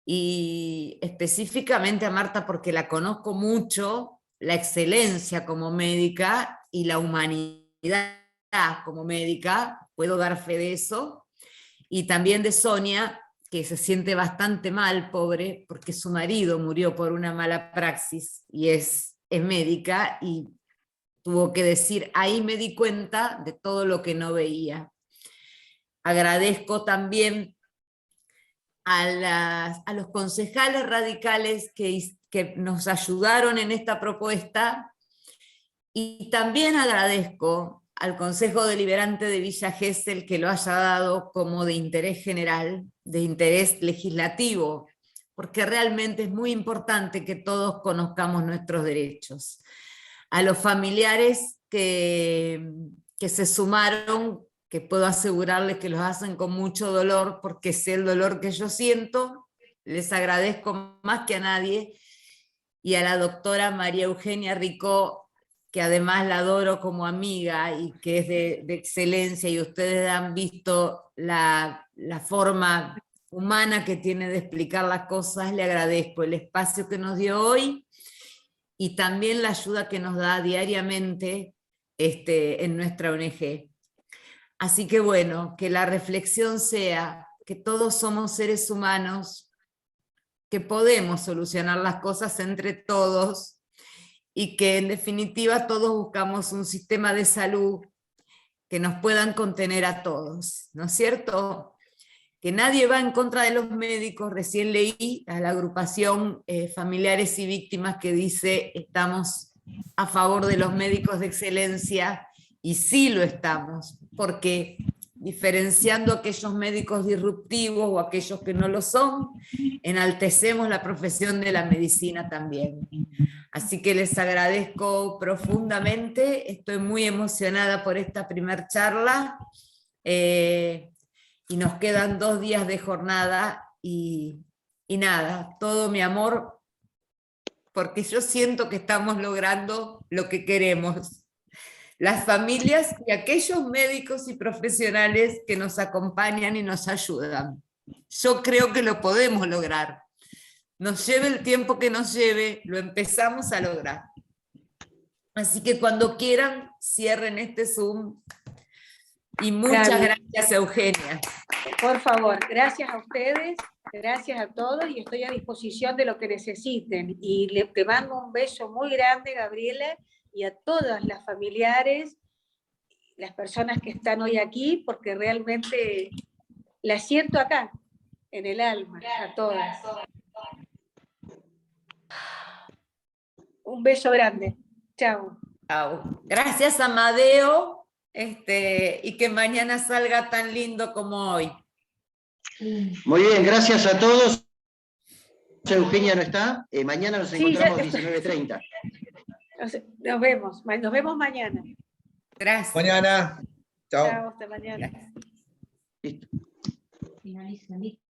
y específicamente a Marta porque la conozco mucho, la excelencia como médica y la humanidad como médica, puedo dar fe de eso, y también de Sonia, que se siente bastante mal, pobre, porque su marido murió por una mala praxis, y es médica, y tuvo que decir, ahí me di cuenta de todo lo que no veía. Agradezco también a los concejales radicales que nos ayudaron en esta propuesta, y también agradezco al Consejo Deliberante de Villa Gesell que lo haya dado como de interés general, de interés legislativo, porque realmente es muy importante que todos conozcamos nuestros derechos. A los familiares que que se sumaron, que puedo asegurarles que los hacen con mucho dolor, porque sé el dolor que yo siento. Les agradezco más que a nadie, y a la doctora María Eugenia Ricó, que además la adoro como amiga y que es de excelencia, y ustedes han visto la forma humana que tiene de explicar las cosas. Le agradezco el espacio que nos dio hoy y también la ayuda que nos da diariamente en nuestra ONG. Así que bueno, que la reflexión sea que todos somos seres humanos, que podemos solucionar las cosas entre todos, y que en definitiva todos buscamos un sistema de salud que nos puedan contener a todos, ¿no es cierto? Que nadie va en contra de los médicos. Recién leí a la agrupación Familiares y Víctimas que dice: estamos a favor de los médicos de excelencia, y sí lo estamos, porque diferenciando aquellos médicos disruptivos o aquellos que no lo son, enaltecemos la profesión de la medicina también. Así que les agradezco profundamente, estoy muy emocionada por esta primer charla, y nos quedan 2 días de jornada, y nada, todo mi amor, porque yo siento que estamos logrando lo que queremos. Las familias y aquellos médicos y profesionales que nos acompañan y nos ayudan. Yo creo que lo podemos lograr. Nos lleve el tiempo que nos lleve, lo empezamos a lograr. Así que cuando quieran, cierren este Zoom. Y muchas gracias, Eugenia. Por favor, gracias a ustedes, gracias a todos, y estoy a disposición de lo que necesiten. Y te mando un beso muy grande, Gabriela, y a todas las familiares, las personas que están hoy aquí, porque realmente las siento acá, en el alma, a todas. Un beso grande. Chao. Chao. Gracias, Amadeo, y que mañana salga tan lindo como hoy. Muy bien, gracias a todos. Eugenia no está. Mañana nos encontramos 19:30. Nos vemos mañana. Gracias. Mañana. Chao. Chao, hasta mañana. Listo. Finaliza, listo.